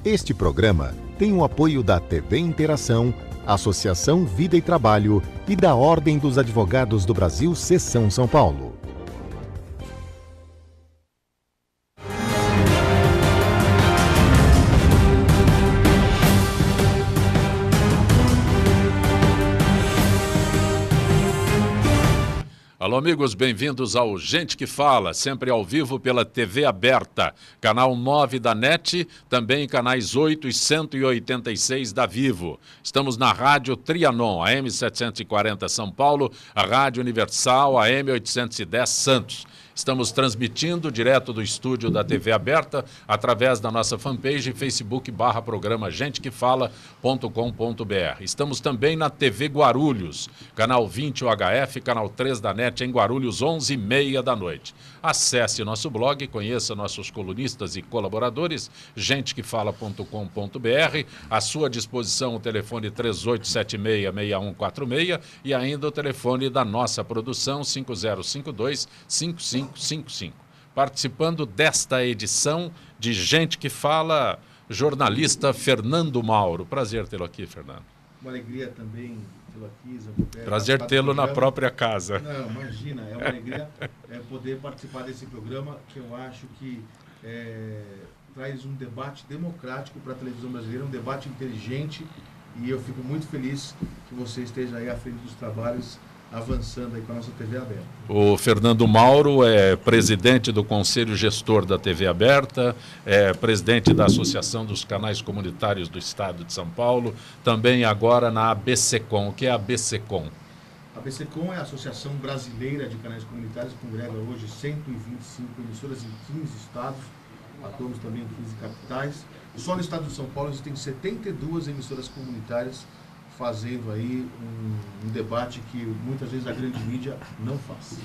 Este programa tem o apoio da TV Interação, Associação Vida e Trabalho e da Ordem dos Advogados do Brasil, Seção São Paulo. Alô, amigos, bem-vindos ao Gente que Fala, sempre ao vivo pela TV aberta, canal 9 da NET, também canais 8 e 186 da Vivo. Estamos na Rádio Trianon, AM 740 São Paulo, a Rádio Universal, AM 810 Santos. Estamos transmitindo direto do estúdio da TV aberta, através da nossa fanpage Facebook/programa gentequefala.com.br. Estamos também na TV Guarulhos, canal 20 UHF, canal 3 da NET em Guarulhos, 11h30 da noite. Acesse nosso blog, conheça nossos colunistas e colaboradores, gentequefala.com.br. À sua disposição o telefone 3876-6146 e ainda o telefone da nossa produção 5052-5555. Participando desta edição de Gente que Fala, jornalista Fernando Mauro. Prazer tê-lo aqui, Fernando. Uma alegria também tê-lo aqui, Zé. Prazer tê-lo na própria casa. Não, imagina, é uma alegria poder participar desse programa que eu acho que traz um debate democrático para a televisão brasileira, um debate inteligente, e eu fico muito feliz que você esteja aí à frente dos trabalhos, avançando aí com a nossa TV aberta. O Fernando Mauro é presidente do Conselho Gestor da TV Aberta, é presidente da Associação dos Canais Comunitários do Estado de São Paulo, também agora na ABCCom. O que é a ABCCom? A ABCCom é a Associação Brasileira de Canais Comunitários, que congrega hoje 125 emissoras em 15 estados, atuamos também em 15 capitais. Só no estado de São Paulo existem 72 emissoras comunitárias fazendo aí um debate que muitas vezes a grande mídia não faz.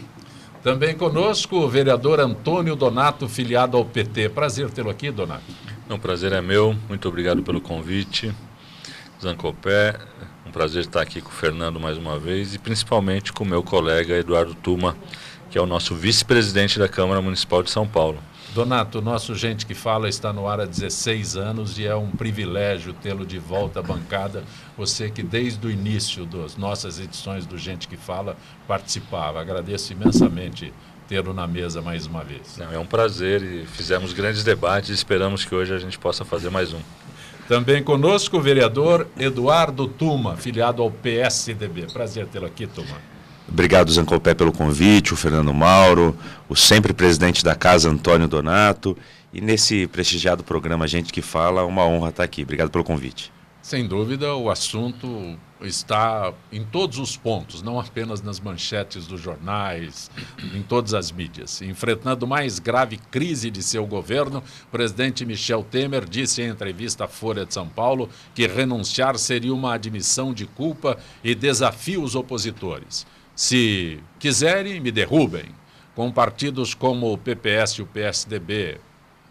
Também conosco o vereador Antônio Donato, filiado ao PT. Prazer tê-lo aqui, Donato. O prazer é meu, muito obrigado pelo convite. Zancopé, um prazer estar aqui com o Fernando mais uma vez e principalmente com o meu colega Eduardo Tuma, que é o nosso vice-presidente da Câmara Municipal de São Paulo. Donato, nosso Gente que Fala está no ar há 16 anos e é um privilégio tê-lo de volta à bancada. Você que desde o início das nossas edições do Gente que Fala participava. Agradeço imensamente tê-lo na mesa mais uma vez. É um prazer e fizemos grandes debates e esperamos que hoje a gente possa fazer mais um. Também conosco o vereador Eduardo Tuma, filiado ao PSDB. Prazer tê-lo aqui, Tuma. Obrigado, Zancopé, pelo convite, o Fernando Mauro, o sempre presidente da casa, Antônio Donato, e nesse prestigiado programa Gente que Fala, uma honra estar aqui. Obrigado pelo convite. Sem dúvida, o assunto está em todos os pontos, não apenas nas manchetes dos jornais, em todas as mídias. Enfrentando mais grave crise de seu governo, o presidente Michel Temer disse em entrevista à Folha de São Paulo que renunciar seria uma admissão de culpa e desafia os opositores. Se quiserem, me derrubem. Com partidos como o PPS e o PSDB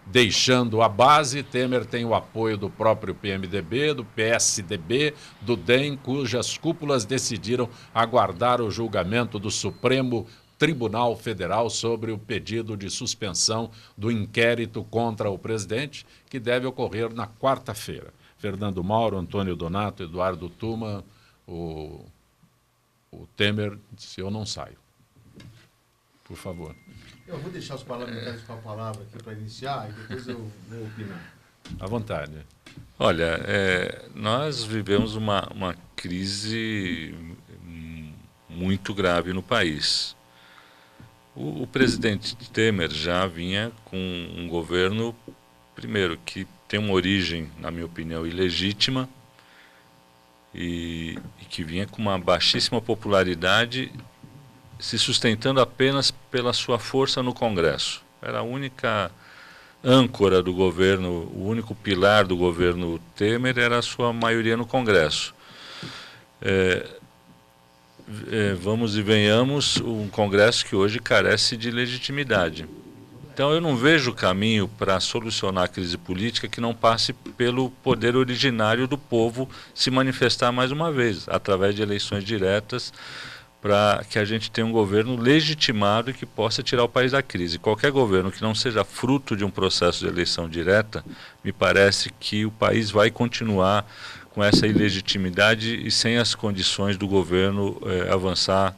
deixando a base, Temer tem o apoio do próprio PMDB, do PSDB, do DEM, cujas cúpulas decidiram aguardar o julgamento do Supremo Tribunal Federal sobre o pedido de suspensão do inquérito contra o presidente, que deve ocorrer na quarta-feira. Fernando Mauro, Antônio Donato, Eduardo Tuma, o Temer disse: eu não saio. Por favor. Eu vou deixar os parlamentares com a palavra aqui para iniciar e depois eu vou opinar. À vontade. Olha, nós vivemos uma crise muito grave no país. O presidente Temer já vinha com um governo, primeiro, que tem uma origem, na minha opinião, ilegítima, e que vinha com uma baixíssima popularidade, se sustentando apenas pela sua força no Congresso. Era a única âncora do governo, o único pilar do governo Temer era a sua maioria no Congresso. Vamos e venhamos, um Congresso que hoje carece de legitimidade. Então eu não vejo caminho para solucionar a crise política que não passe pelo poder originário do povo se manifestar mais uma vez, através de eleições diretas, para que a gente tenha um governo legitimado e que possa tirar o país da crise. Qualquer governo que não seja fruto de um processo de eleição direta, me parece que o país vai continuar com essa ilegitimidade e sem as condições do governo avançar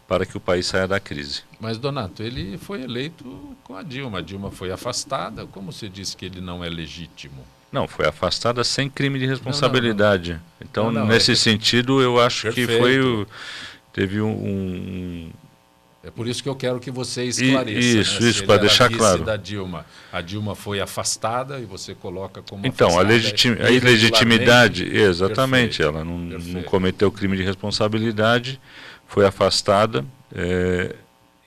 para que o país saia da crise. Mas, Donato, ele foi eleito com a Dilma. A Dilma foi afastada. Como você disse que ele não é legítimo? Não, foi afastada sem crime de responsabilidade. Não. Então, nesse sentido, eu acho que teve É por isso que eu quero que você esclareça. Isso, para deixar claro. Da Dilma. A Dilma foi afastada e você coloca como então, a ilegitimidade, exatamente, Perfeito. Ela não cometeu crime de responsabilidade, foi afastada,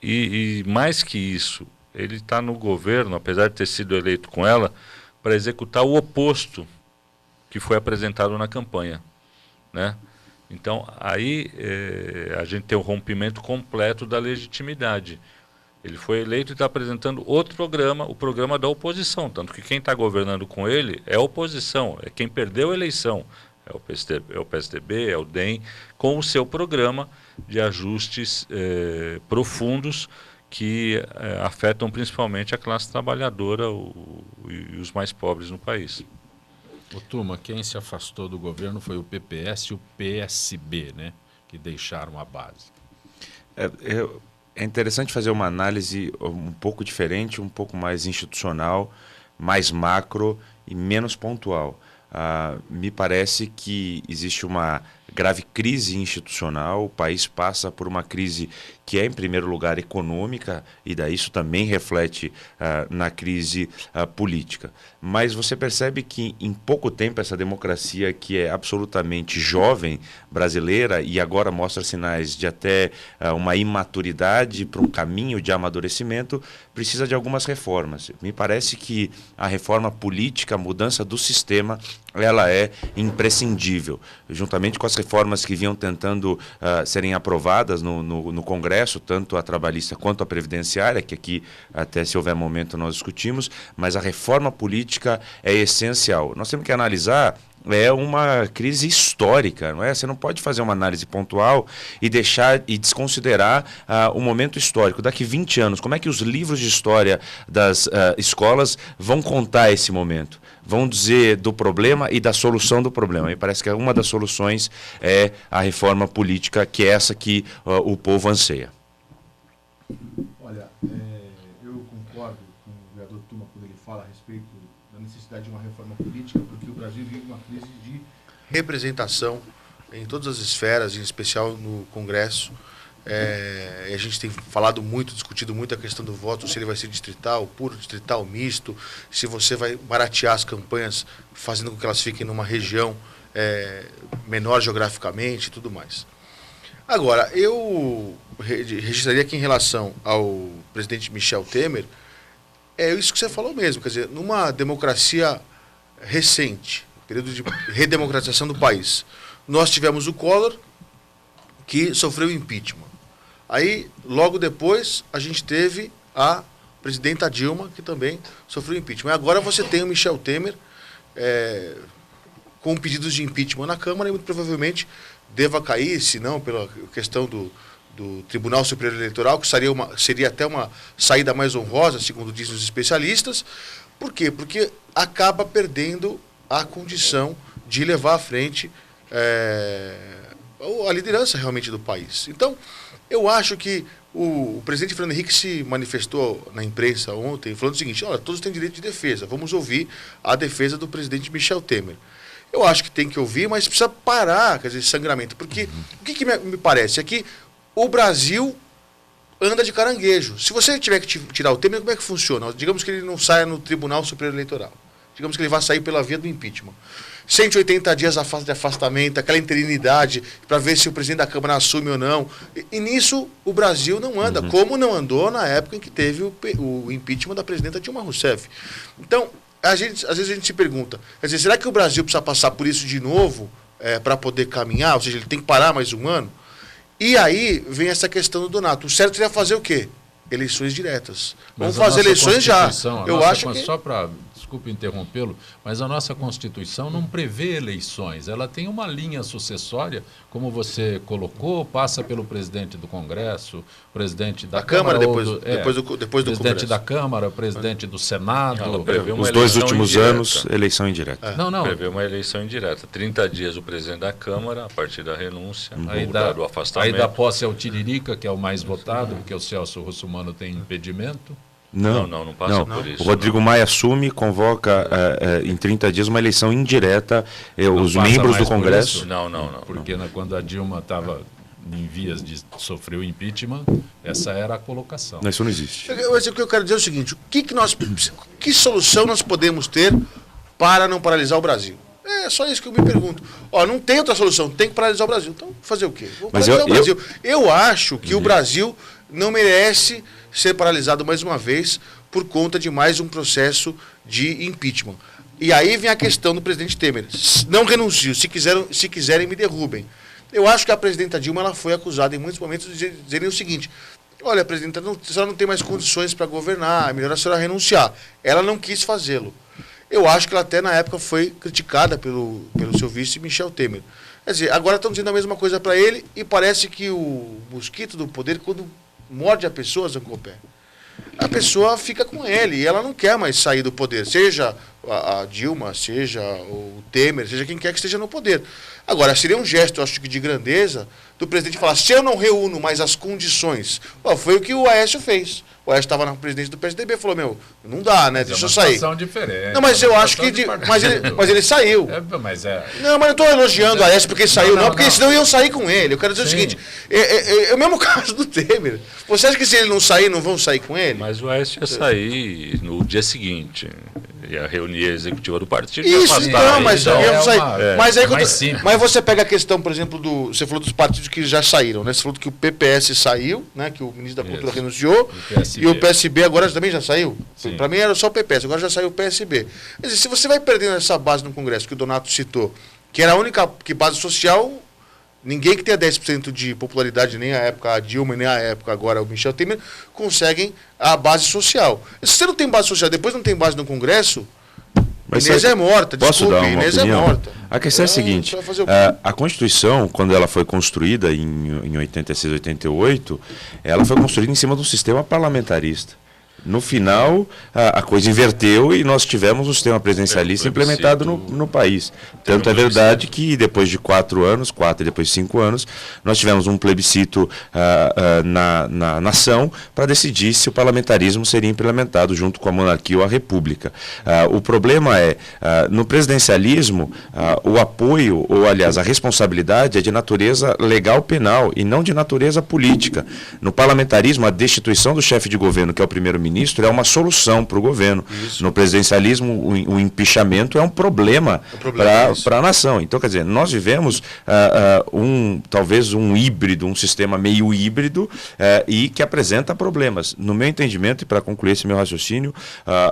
e mais que isso, ele está no governo, apesar de ter sido eleito com ela, para executar o oposto que foi apresentado na campanha, né? Então, aí a gente tem o rompimento completo da legitimidade. Ele foi eleito e está apresentando outro programa, o programa da oposição, tanto que quem está governando com ele é a oposição, é quem perdeu a eleição, é o PSDB, é o DEM, com o seu programa de ajustes profundos que afetam principalmente a classe trabalhadora e os mais pobres no país. Ô, turma, quem se afastou do governo foi o PPS e o PSB, né? Que deixaram a base. É interessante fazer uma análise um pouco diferente, um pouco mais institucional, mais macro e menos pontual. Me parece que existe uma grave crise institucional, o país passa por uma crise que é, em primeiro lugar, econômica, e daí isso também reflete na crise política. Mas você percebe que, em pouco tempo, essa democracia que é absolutamente jovem, brasileira, e agora mostra sinais de até uma imaturidade para um caminho de amadurecimento, precisa de algumas reformas. Me parece que a reforma política, a mudança do sistema, ela é imprescindível, juntamente com as reformas que vinham tentando serem aprovadas no Congresso, tanto a trabalhista quanto a previdenciária, que aqui até se houver momento nós discutimos, mas a reforma política é essencial. Nós temos que analisar, é uma crise histórica, não é? Você não pode fazer uma análise pontual e deixar e desconsiderar o momento histórico. Daqui 20 anos, como é que os livros de história das escolas vão contar esse momento? Vão dizer do problema e da solução do problema. Me parece que uma das soluções é a reforma política, que é essa que o povo anseia. Olha, eu concordo com o vereador Tuma quando ele fala a respeito da necessidade de uma reforma política, porque o Brasil vive uma crise de representação em todas as esferas, em especial no Congresso. A gente tem falado muito, discutido muito a questão do voto, se ele vai ser distrital, puro distrital, misto, se você vai baratear as campanhas, fazendo com que elas fiquem numa região menor geograficamente e tudo mais. Agora, eu registraria aqui em relação ao presidente Michel Temer, é isso que você falou mesmo, quer dizer, numa democracia recente, período de redemocratização do país, nós tivemos o Collor, que sofreu impeachment. Aí, logo depois, a gente teve a presidenta Dilma, que também sofreu impeachment. Agora você tem o Michel Temer com pedidos de impeachment na Câmara e muito provavelmente deva cair, se não pela questão do Tribunal Superior Eleitoral, que seria até uma saída mais honrosa, segundo dizem os especialistas. Por quê? Porque acaba perdendo a condição de levar à frente a liderança realmente do país. Então, eu acho que o presidente Fernando Henrique se manifestou na imprensa ontem falando o seguinte: olha, todos têm direito de defesa, vamos ouvir a defesa do presidente Michel Temer. Eu acho que tem que ouvir, mas precisa parar, quer dizer, esse sangramento, porque o que me parece é que o Brasil anda de caranguejo. Se você tiver que tirar o Temer, como é que funciona? Digamos que ele não saia no Tribunal Superior Eleitoral. Digamos que ele vai sair pela via do impeachment. 180 dias de afastamento, aquela interinidade, para ver se o presidente da Câmara assume ou não. E nisso o Brasil não anda, como não andou na época em que teve o impeachment da presidenta Dilma Rousseff. Então, às vezes a gente se pergunta, quer dizer, será que o Brasil precisa passar por isso de novo para poder caminhar? Ou seja, ele tem que parar mais um ano? E aí vem essa questão do Donato. O certo seria fazer o quê? Eleições diretas. Vamos fazer eleições já. Eu acho que... desculpe interrompê-lo, mas a nossa Constituição não prevê eleições. Ela tem uma linha sucessória, como você colocou, passa pelo presidente do Congresso, presidente da Câmara, depois do presidente Congresso. da Câmara, presidente do Senado. Os 2 últimos anos, eleição indireta. Não. Prevê uma eleição indireta. 30 dias o presidente da Câmara, a partir da renúncia, do Aí afastamento. da posse ao Tiririca, que é o mais votado, porque o Celso Russomano tem impedimento. Não passa por isso. O Rodrigo Maia assume, convoca em 30 dias uma eleição indireta. Os passa membros mais do por Congresso. isso? Não. Porque quando a Dilma estava em vias de sofrer o impeachment, essa era a colocação. Não, isso não existe. Mas o que eu quero dizer é o seguinte: que solução nós podemos ter para não paralisar o Brasil? É só isso que eu me pergunto. Não tem outra solução, tem que paralisar o Brasil. Então, fazer o quê? Vamos paralisar o Brasil. Eu acho que o Brasil não merece ser paralisado mais uma vez por conta de mais um processo de impeachment. E aí vem a questão do presidente Temer. Não renuncio, se quiserem me derrubem. Eu acho que a presidenta Dilma ela foi acusada em muitos momentos de dizerem o seguinte: olha, presidenta, a senhora não tem mais condições para governar, é melhor a senhora renunciar. Ela não quis fazê-lo. Eu acho que ela até na época foi criticada pelo seu vice Michel Temer. Quer dizer, agora estão dizendo a mesma coisa para ele e parece que o mosquito do poder, quando morde a pessoa, Zancopé, a pessoa fica com ele e ela não quer mais sair do poder, seja a Dilma, seja o Temer, seja quem quer que esteja no poder. Agora, seria um gesto, eu acho que de grandeza, do presidente falar: se eu não reúno mais as condições. Foi o que o Aécio fez. O Aécio estava na presidência do PSDB e falou: não dá, né? Deixa eu sair. É uma situação diferente. Não, mas eu acho que... Mas ele saiu. Não, mas não estou elogiando o Aécio porque ele saiu, não, porque senão iam sair com ele. Eu quero dizer o seguinte: é o mesmo caso do Temer. Você acha que se ele não sair, não vão sair com ele? Mas o Aécio ia sair no dia seguinte. Ia reunir a executiva do partido. Isso, então, mas mas você pega a questão, por exemplo, você falou dos partidos que já saíram, né? Você falou que o PPS saiu, né? Que o ministro da Cultura renunciou, e o PSB agora também já saiu. Para mim era só o PPS, agora já saiu o PSB. Quer dizer, se você vai perdendo essa base no Congresso, que o Donato citou, que era a única base social, ninguém que tenha 10% de popularidade, nem a época a Dilma, nem a época agora o Michel Temer, conseguem a base social. Se você não tem base social, depois não tem base no Congresso, Inês é morta, desculpe, Inês é morta. A questão é a seguinte: a Constituição, quando ela foi construída em 86, 88, ela foi construída em cima de um sistema parlamentarista. No final, a coisa inverteu e nós tivemos um sistema presidencialista implementado no país. Tanto é verdade que depois de 4 e depois de 5 anos, nós tivemos um plebiscito na nação para decidir se o parlamentarismo seria implementado junto com a monarquia ou a república. O problema no presidencialismo, o apoio, ou aliás, a responsabilidade é de natureza legal penal e não de natureza política. No parlamentarismo, a destituição do chefe de governo, que é o primeiro-ministro, é uma solução para o governo. Isso. No presidencialismo, o empinchamento é um problema para a nação. Então, quer dizer, nós vivemos talvez um híbrido, um sistema meio híbrido e que apresenta problemas. No meu entendimento, e para concluir esse meu raciocínio,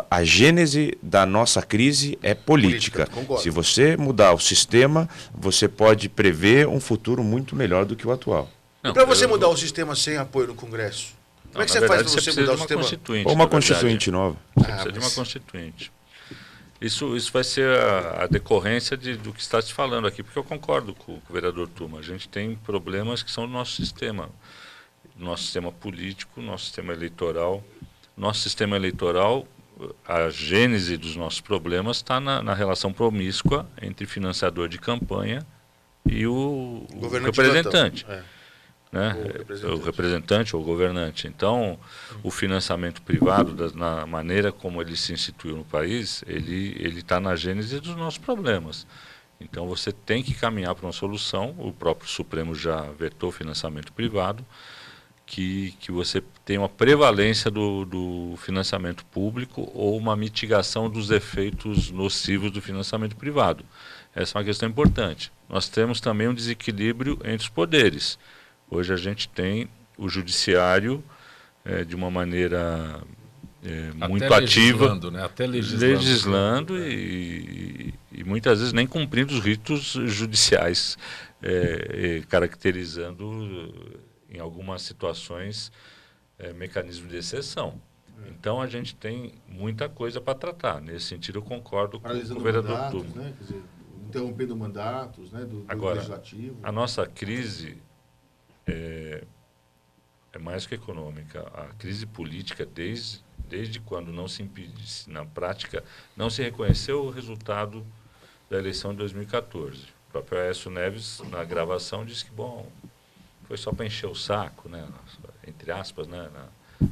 a gênese da nossa crise é política. Se você mudar o sistema, você pode prever um futuro muito melhor do que o atual. E para você mudar o sistema sem apoio no Congresso? Como é que você faz para você mudar o sistema? Ou uma constituinte nova. Você precisa de uma constituinte. Isso vai ser a decorrência do que está se falando aqui, porque eu concordo com o vereador Tuma. A gente tem problemas que são do nosso sistema político, nosso sistema eleitoral. Nosso sistema eleitoral, a gênese dos nossos problemas está na relação promíscua entre financiador de campanha e o representante. Né? O representante ou o governante. Então, o financiamento privado, na maneira como ele se instituiu no país, ele está na gênese dos nossos problemas. Então, você tem que caminhar para uma solução. O próprio Supremo já vetou o financiamento privado, que você tem uma prevalência do financiamento público ou uma mitigação dos efeitos nocivos do financiamento privado. Essa é uma questão importante. Nós temos também um desequilíbrio entre os poderes. Hoje a gente tem o judiciário de uma maneira muito ativa, né? Até legislando e muitas vezes nem cumprindo os ritos judiciais, caracterizando em algumas situações mecanismo de exceção. Então a gente tem muita coisa para tratar. Nesse sentido, eu concordo com o Paralisando vereador mandatos, Tuma. né? Quer dizer, interrompendo mandatos, né? Do Agora, legislativo. a nossa crise é mais que econômica. A crise política, desde quando não se impedisse, na prática, não se reconheceu o resultado da eleição de 2014. O próprio Aécio Neves, na gravação, disse que, bom, foi só para encher o saco, né? Entre aspas, né?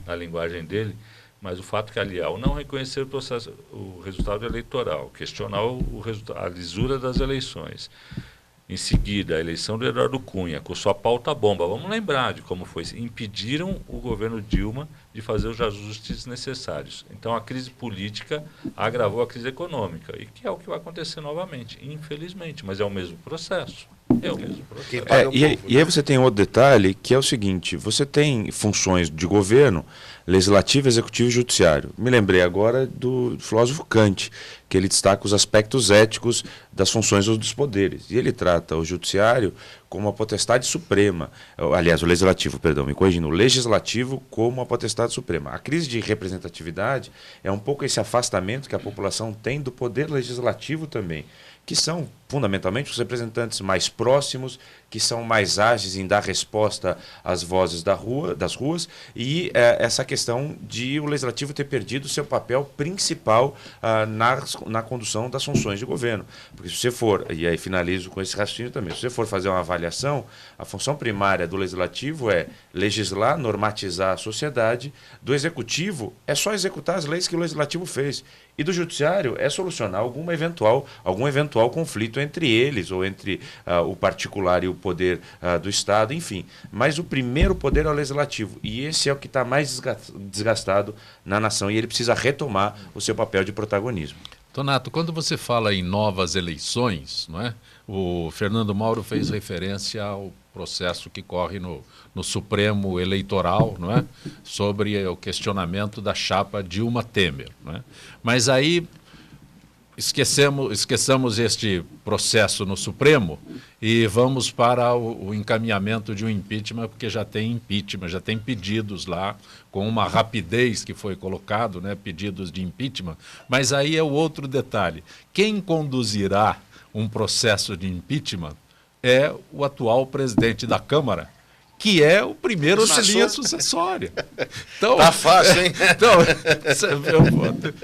Na linguagem dele. Mas o fato que ali, ao não reconhecer o resultado eleitoral, questionar a lisura das eleições, em seguida, a eleição do Eduardo Cunha, com sua pauta bomba, vamos lembrar de como foi, impediram o governo Dilma de fazer os ajustes necessários. Então, a crise política agravou a crise econômica, e que é o que vai acontecer novamente, infelizmente, mas é o mesmo processo. É o mesmo processo. E aí você tem outro detalhe, que é o seguinte, você tem funções de governo, legislativo, executivo e judiciário. Me lembrei agora do filósofo Kant, que ele destaca os aspectos éticos das funções dos poderes. E ele trata o judiciário como a potestade suprema, aliás, o legislativo, perdão, me corrigindo, o legislativo como a potestade suprema. A crise de representatividade é um pouco esse afastamento que a população tem do poder legislativo também, que são fundamentalmente os representantes mais próximos, que são mais ágeis em dar resposta às vozes das ruas, e essa questão de o legislativo ter perdido seu papel principal na condução das funções de governo. Porque se você for, e aí finalizo com esse raciocínio também, se você for fazer uma avaliação, a função primária do legislativo é legislar, normatizar a sociedade, do executivo é só executar as leis que o legislativo fez, e do judiciário é solucionar algum eventual conflito entre eles, ou entre o particular e o poder do Estado, enfim. Mas o primeiro poder é o legislativo, e esse é o que está mais desgastado na nação, e ele precisa retomar o seu papel de protagonismo. Tonato, quando você fala em novas eleições, não é? O Fernando Mauro fez referência ao processo que corre no Supremo Eleitoral, não é? Sobre o questionamento da chapa Dilma Temer, não é? Mas aí esqueçamos este processo no Supremo e vamos para o encaminhamento de um impeachment, porque já tem impeachment, já tem pedidos lá, com uma rapidez que foi colocado, né, pedidos de impeachment. Mas aí é o outro detalhe. Quem conduzirá um processo de impeachment é o atual presidente da Câmara, que é o primeiro na linha sucessória. Então, tá fácil, hein? Então,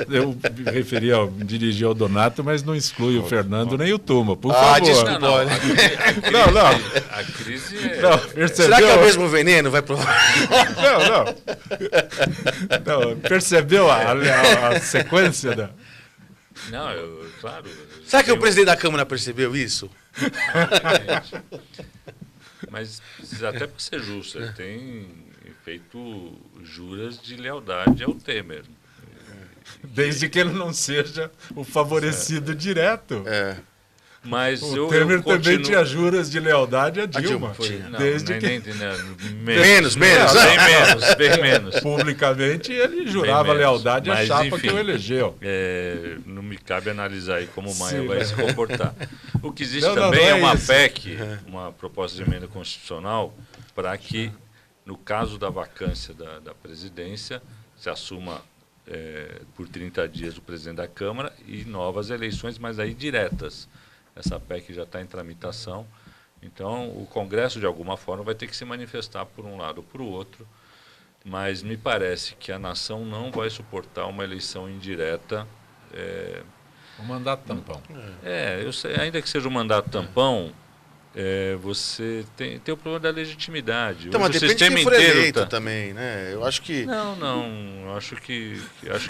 eu me referi me dirigi ao Donato, mas não exclui o Fernando nem o Tuma, por favor. Desculpa. Não. A crise é... Não, percebeu? Será que é o mesmo veneno? Vai provar? Não. Percebeu a sequência da... Não, claro. Será que o presidente da Câmara percebeu isso? Mas até para ser justo, ele tem feito juras de lealdade ao Temer. Desde que ele não seja o favorecido direto. Mas o Temer também tinha juras de lealdade a Dilma. Menos. Bem menos. Publicamente ele jurava lealdade à chapa, enfim, que o elegeu. Não me cabe analisar aí como o Maia vai se comportar. O que existe também é uma PEC, uma proposta de emenda constitucional, para que, no caso da vacância da presidência, se assuma por 30 dias o presidente da Câmara e novas eleições, mas aí diretas. Essa PEC já está em tramitação, então o Congresso, de alguma forma, vai ter que se manifestar por um lado ou por outro, mas me parece que a nação não vai suportar uma eleição indireta. Um mandato tampão. Eu sei, ainda que seja um mandato tampão, você tem o problema da legitimidade. Então, mas depende de quem for eleito também, né? Eu acho que... Não, acho que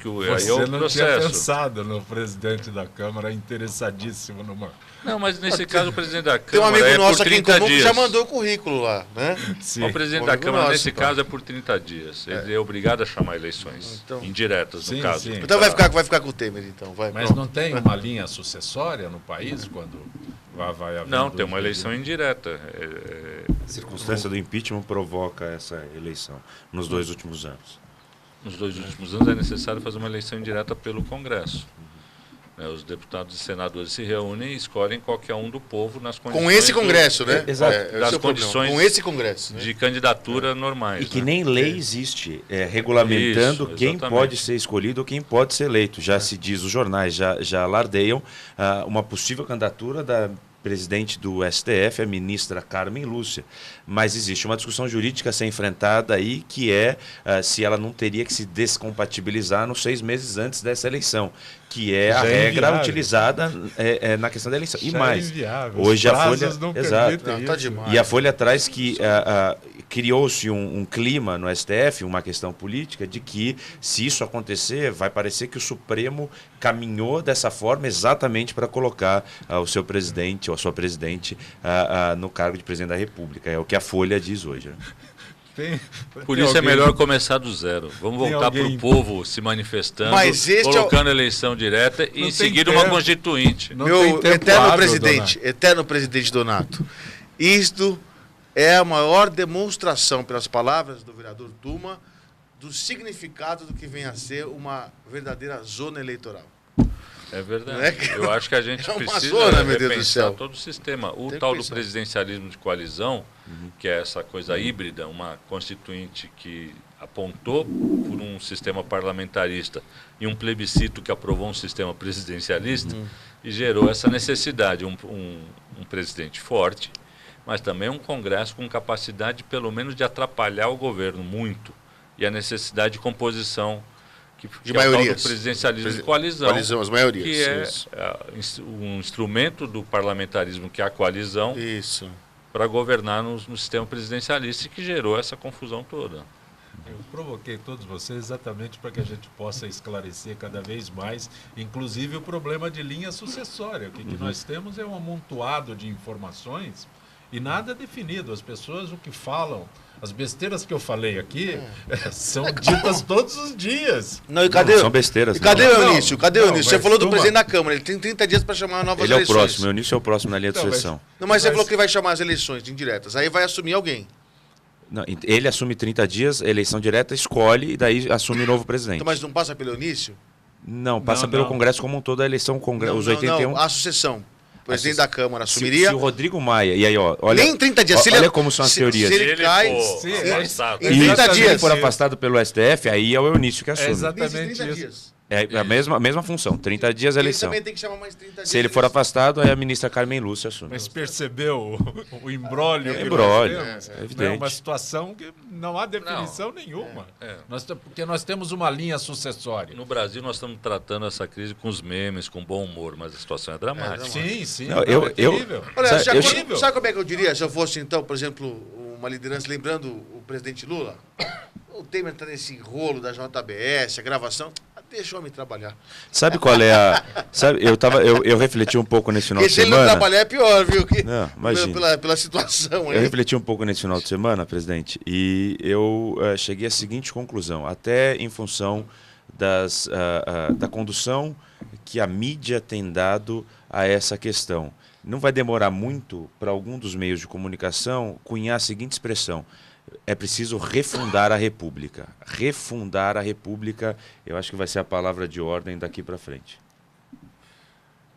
você aí é o não processo. Tinha pensado no presidente da Câmara interessadíssimo numa... Não, mas nesse caso o presidente da Câmara tem um amigo nosso aqui em comum dias. que já mandou o currículo lá, né? Sim. O presidente da Câmara, nesse caso, é por 30 dias. Ele é obrigado a chamar eleições indiretas, no caso. Então vai ficar com o Temer, então. Mas não tem uma linha sucessória no país quando vai haver... Não, tem uma eleição indireta. A circunstância do impeachment provoca essa eleição nos 2 últimos anos. Nos 2 últimos anos é necessário fazer uma eleição indireta pelo Congresso. Os deputados e senadores se reúnem e escolhem qualquer um do povo nas condições... Com esse Congresso, né? Exato. Das condições com esse Congresso, né? de candidatura normais. E que né? nem lei existe regulamentando Isso, quem exatamente. pode ser escolhido ou quem pode ser eleito. Já se diz, os jornais já alardeiam uma possível candidatura da presidente do STF, a ministra Carmen Lúcia. Mas existe uma discussão jurídica a ser enfrentada aí, que é se ela não teria que se descompatibilizar nos 6 meses antes dessa eleição, que é a regra utilizada na questão da eleição. E mais, hoje a Folha... Exato. Não, tá demais. E a Folha traz que criou-se um clima no STF, uma questão política, de que se isso acontecer, vai parecer que o Supremo caminhou dessa forma exatamente para colocar o seu presidente ou a sua presidente no cargo de presidente da República. É o que a Folha diz hoje. Né? Por isso é melhor começar do zero. Vamos voltar para o povo se manifestando, colocando eleição direta e em seguida uma constituinte. Meu eterno presidente Donato, isto é a maior demonstração, pelas palavras do vereador Tuma, do significado do que vem a ser uma verdadeira zona eleitoral. É verdade. Eu acho que a gente precisa repensar todo o sistema. O tal do presidencialismo de coalizão, que é essa coisa híbrida, uma constituinte que apontou por um sistema parlamentarista e um plebiscito que aprovou um sistema presidencialista e gerou essa necessidade, um presidente forte, mas também um Congresso com capacidade, pelo menos, de atrapalhar o governo muito. E a necessidade de composição de maiorias. É o do presidencialismo de coalizão, as maiorias. Que é um instrumento do parlamentarismo, que é a coalizão, para governar no sistema presidencialista, e que gerou essa confusão toda. Eu provoquei todos vocês exatamente para que a gente possa esclarecer cada vez mais, inclusive o problema de linha sucessória. O que nós temos é um amontoado de informações e nada definido. As pessoas, o que falam, as besteiras que eu falei aqui, são ditas todos os dias. Não, e cadê, são besteiras. E cadê o Eunício? Cadê o Eunício? Você falou do presidente da Câmara, ele tem 30 dias para chamar novas eleições. Ele é o próximo, o Eunício é o próximo na linha de sucessão. Mas você falou que ele vai chamar as eleições indiretas, aí vai assumir alguém. Não, ele assume 30 dias, eleição direta, escolhe e daí assume o novo presidente. Então, mas não passa pelo Eunício? Não, passa pelo Congresso como um todo, a eleição, os 81... Não, a sucessão. O presidente da Câmara assumiria... Se o Rodrigo Maia... E aí, olha... Nem 30 dias. Olha como são as teorias. Se ele cai... Em 30 dias. Se ele for afastado pelo STF, aí é o Eunício que assume. Exatamente isso. É a mesma função, 30 dias a eleição. Ele também tem que chamar mais 30 dias. Se ele for afastado, aí a ministra Carmen Lúcia assume. Mas percebeu o imbróglio que imbróglio, nós temos? é evidente. É uma situação que não há definição nenhuma. Porque nós temos uma linha sucessória. No Brasil, nós estamos tratando essa crise com os memes, com bom humor, mas a situação é dramática. Sim. Não, Olha, sabe como é que eu diria? Se eu fosse, então, por exemplo, uma liderança, lembrando o presidente Lula, o Temer está nesse rolo da JBS, a gravação... Deixa o homem trabalhar. Sabe qual é a... Eu refleti um pouco nesse final de semana... Se ele não trabalhar é pior, viu? Não, imagina. Pela situação aí. Eu refleti um pouco nesse final de semana, presidente, e eu cheguei à seguinte conclusão, até em função da condução que a mídia tem dado a essa questão. Não vai demorar muito para algum dos meios de comunicação cunhar a seguinte expressão: é preciso refundar a República. Refundar a República, eu acho que vai ser a palavra de ordem daqui para frente.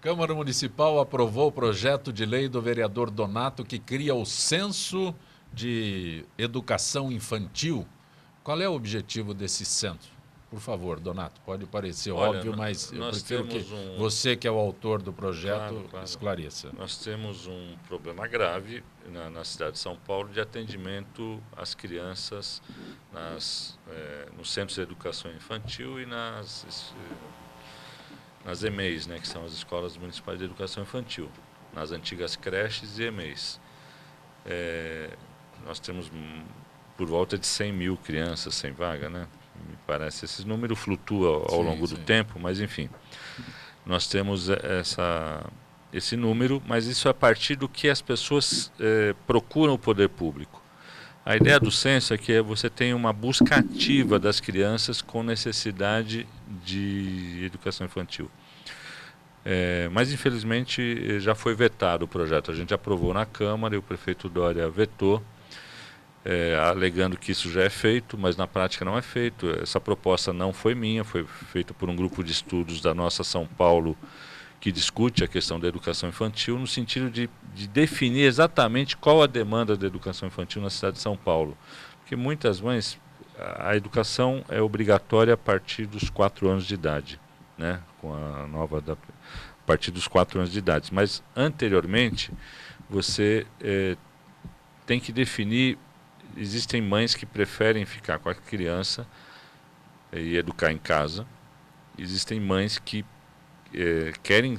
Câmara Municipal aprovou o projeto de lei do vereador Donato que cria o Censo de Educação Infantil. Qual é o objetivo desse censo? Por favor, Donato, pode parecer óbvio, mas eu prefiro que você, que é o autor do projeto, esclareça. Nós temos um problema grave na cidade de São Paulo de atendimento às crianças nos centros de educação infantil e nas EMEIs, né, que são as Escolas Municipais de Educação Infantil, nas antigas creches e EMEIs. Nós temos por volta de 100 mil crianças sem vaga, né? Me parece. Esse número flutua ao longo do tempo, mas enfim. Nós temos esse número, mas isso é a partir do que as pessoas procuram o poder público. A ideia do censo é que você tem uma busca ativa das crianças com necessidade de educação infantil. Mas, infelizmente, já foi vetado o projeto. A gente aprovou na Câmara e o prefeito Dória vetou. alegando que isso já é feito, mas na prática não é feito. Essa proposta não foi minha, foi feita por um grupo de estudos da nossa São Paulo, que discute a questão da educação infantil no sentido de definir exatamente qual a demanda da educação infantil na cidade de São Paulo. Porque muitas mães, a educação é obrigatória a partir dos 4 anos de idade, né? Com a nova a partir dos 4 anos de idade. Mas anteriormente você tem que definir. Existem mães que preferem ficar com a criança e educar em casa. Existem mães que querem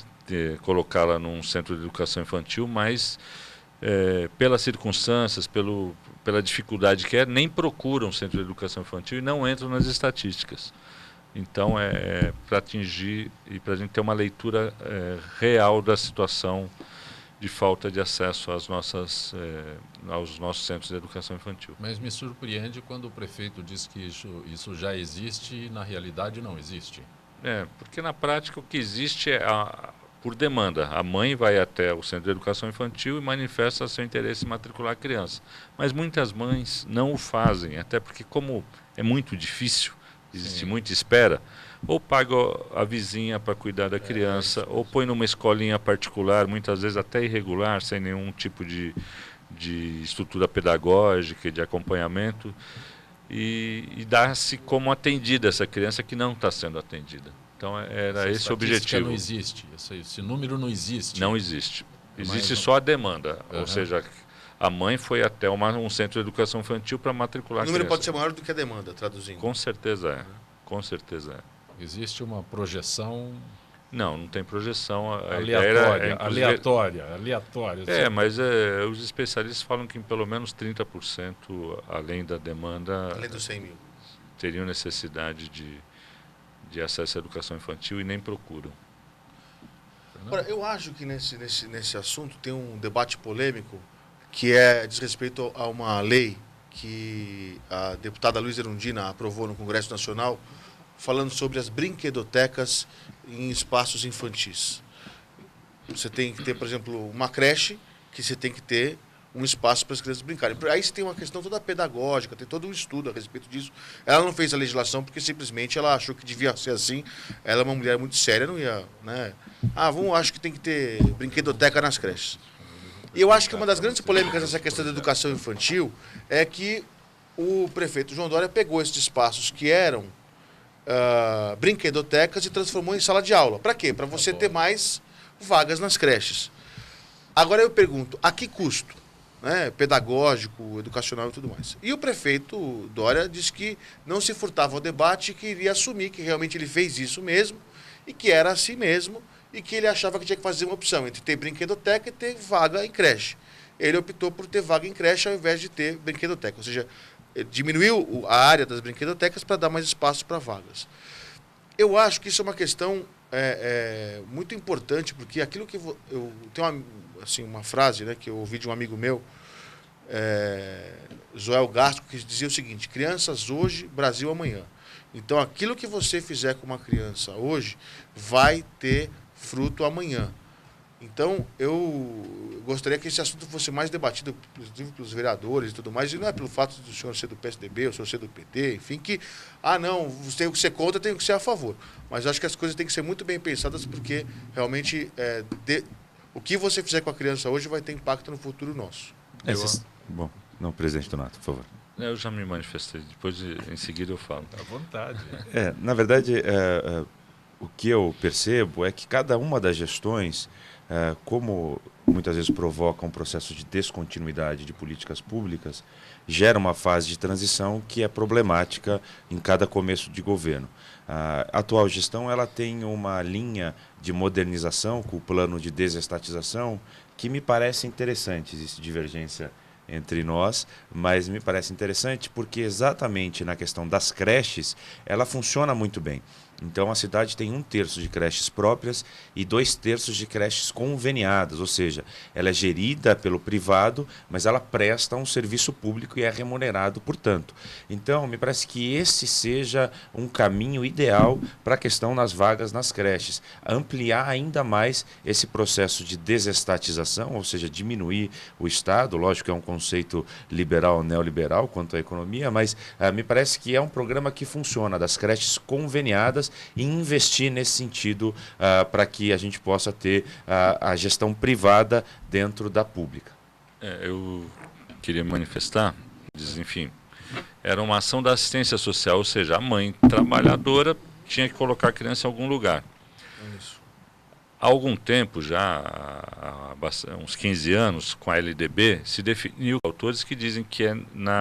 colocá-la num centro de educação infantil, mas pelas circunstâncias, pela dificuldade que nem procuram centro de educação infantil e não entram nas estatísticas. Então, para atingir e para a gente ter uma leitura real da situação de falta de acesso aos nossos centros de educação infantil. Mas me surpreende quando o prefeito diz que isso já existe e na realidade não existe. Porque na prática o que existe é por demanda. A mãe vai até o centro de educação infantil e manifesta seu interesse em matricular a criança. Mas muitas mães não o fazem, até porque como é muito difícil, existe muita espera, ou paga a vizinha para cuidar da criança, ou põe numa escolinha particular, muitas vezes até irregular, sem nenhum tipo de estrutura pedagógica, de acompanhamento, e dá-se como atendida essa criança que não está sendo atendida. Então era esse o objetivo. Não existe, esse número não existe. Não existe. Existe só a demanda, ou seja, a mãe foi até um centro de educação infantil para matricular a criança. O número pode ser maior do que a demanda, traduzindo. Com certeza é. Com certeza é. Existe uma projeção... Não tem projeção. Aleatória. Mas os especialistas falam que em pelo menos 30%, além da demanda... Além dos 100 mil. Teriam necessidade de acesso à educação infantil e nem procuram. Agora, eu acho que nesse assunto tem um debate polêmico que diz respeito a uma lei que a deputada Luísa Erundina aprovou no Congresso Nacional, falando sobre as brinquedotecas em espaços infantis. Você tem que ter, por exemplo, uma creche, que você tem que ter um espaço para as crianças brincarem. Aí você tem uma questão toda pedagógica, tem todo um estudo a respeito disso. Ela não fez a legislação porque simplesmente ela achou que devia ser assim. Ela é uma mulher muito séria, não ia... né? Acho que tem que ter brinquedoteca nas creches. E eu acho que uma das grandes polêmicas nessa questão da educação infantil é que o prefeito João Dória pegou esses espaços que eram brinquedotecas e transformou em sala de aula. Para quê? Para você ter mais vagas nas creches. Agora eu pergunto, a que custo? Né? Pedagógico, educacional e tudo mais. E o prefeito Dória disse que não se furtava ao debate, que iria assumir que realmente ele fez isso mesmo e que era assim mesmo e que ele achava que tinha que fazer uma opção entre ter brinquedoteca e ter vaga em creche. Ele optou por ter vaga em creche ao invés de ter brinquedoteca, ou seja, diminuiu a área das brinquedotecas para dar mais espaço para vagas. Eu acho que isso é uma questão muito importante, porque aquilo que eu tenho uma frase, né, que eu ouvi de um amigo meu, Joel Gasco, que dizia o seguinte: crianças hoje, Brasil amanhã. Então aquilo que você fizer com uma criança hoje vai ter fruto amanhã. Então, eu gostaria que esse assunto fosse mais debatido, inclusive pelos vereadores e tudo mais, e não é pelo fato do senhor ser do PSDB, o senhor ser do PT, enfim, que, não, você tem que ser contra, tem que ser a favor. Mas eu acho que as coisas têm que ser muito bem pensadas, porque realmente o que você fizer com a criança hoje vai ter impacto no futuro nosso. Bom, não, presidente Donato, por favor. Eu já me manifestei, em seguida eu falo. À vontade. Na verdade, o que eu percebo é que cada uma das gestões, como muitas vezes provoca um processo de descontinuidade de políticas públicas, gera uma fase de transição que é problemática em cada começo de governo. A atual gestão ela tem uma linha de modernização com o plano de desestatização que me parece interessante. Existe divergência entre nós, mas me parece interessante porque exatamente na questão das creches ela funciona muito bem. Então a cidade tem 1/3 de creches próprias e 2/3 de creches conveniadas, ou seja, ela é gerida pelo privado, mas ela presta um serviço público e é remunerado, portanto. Então, me parece que esse seja um caminho ideal para a questão das vagas nas creches. Ampliar ainda mais esse processo de desestatização, ou seja, diminuir o Estado, lógico que é um conceito liberal, neoliberal quanto à economia, mas me parece que é um programa que funciona, das creches conveniadas, e investir nesse sentido para que a gente possa ter a gestão privada dentro da pública. Eu queria manifestar, enfim, era uma ação da assistência social, ou seja, a mãe trabalhadora tinha que colocar a criança em algum lugar. Isso. Há algum tempo já, há uns 15 anos, com a LDB, se definiu autores que dizem que é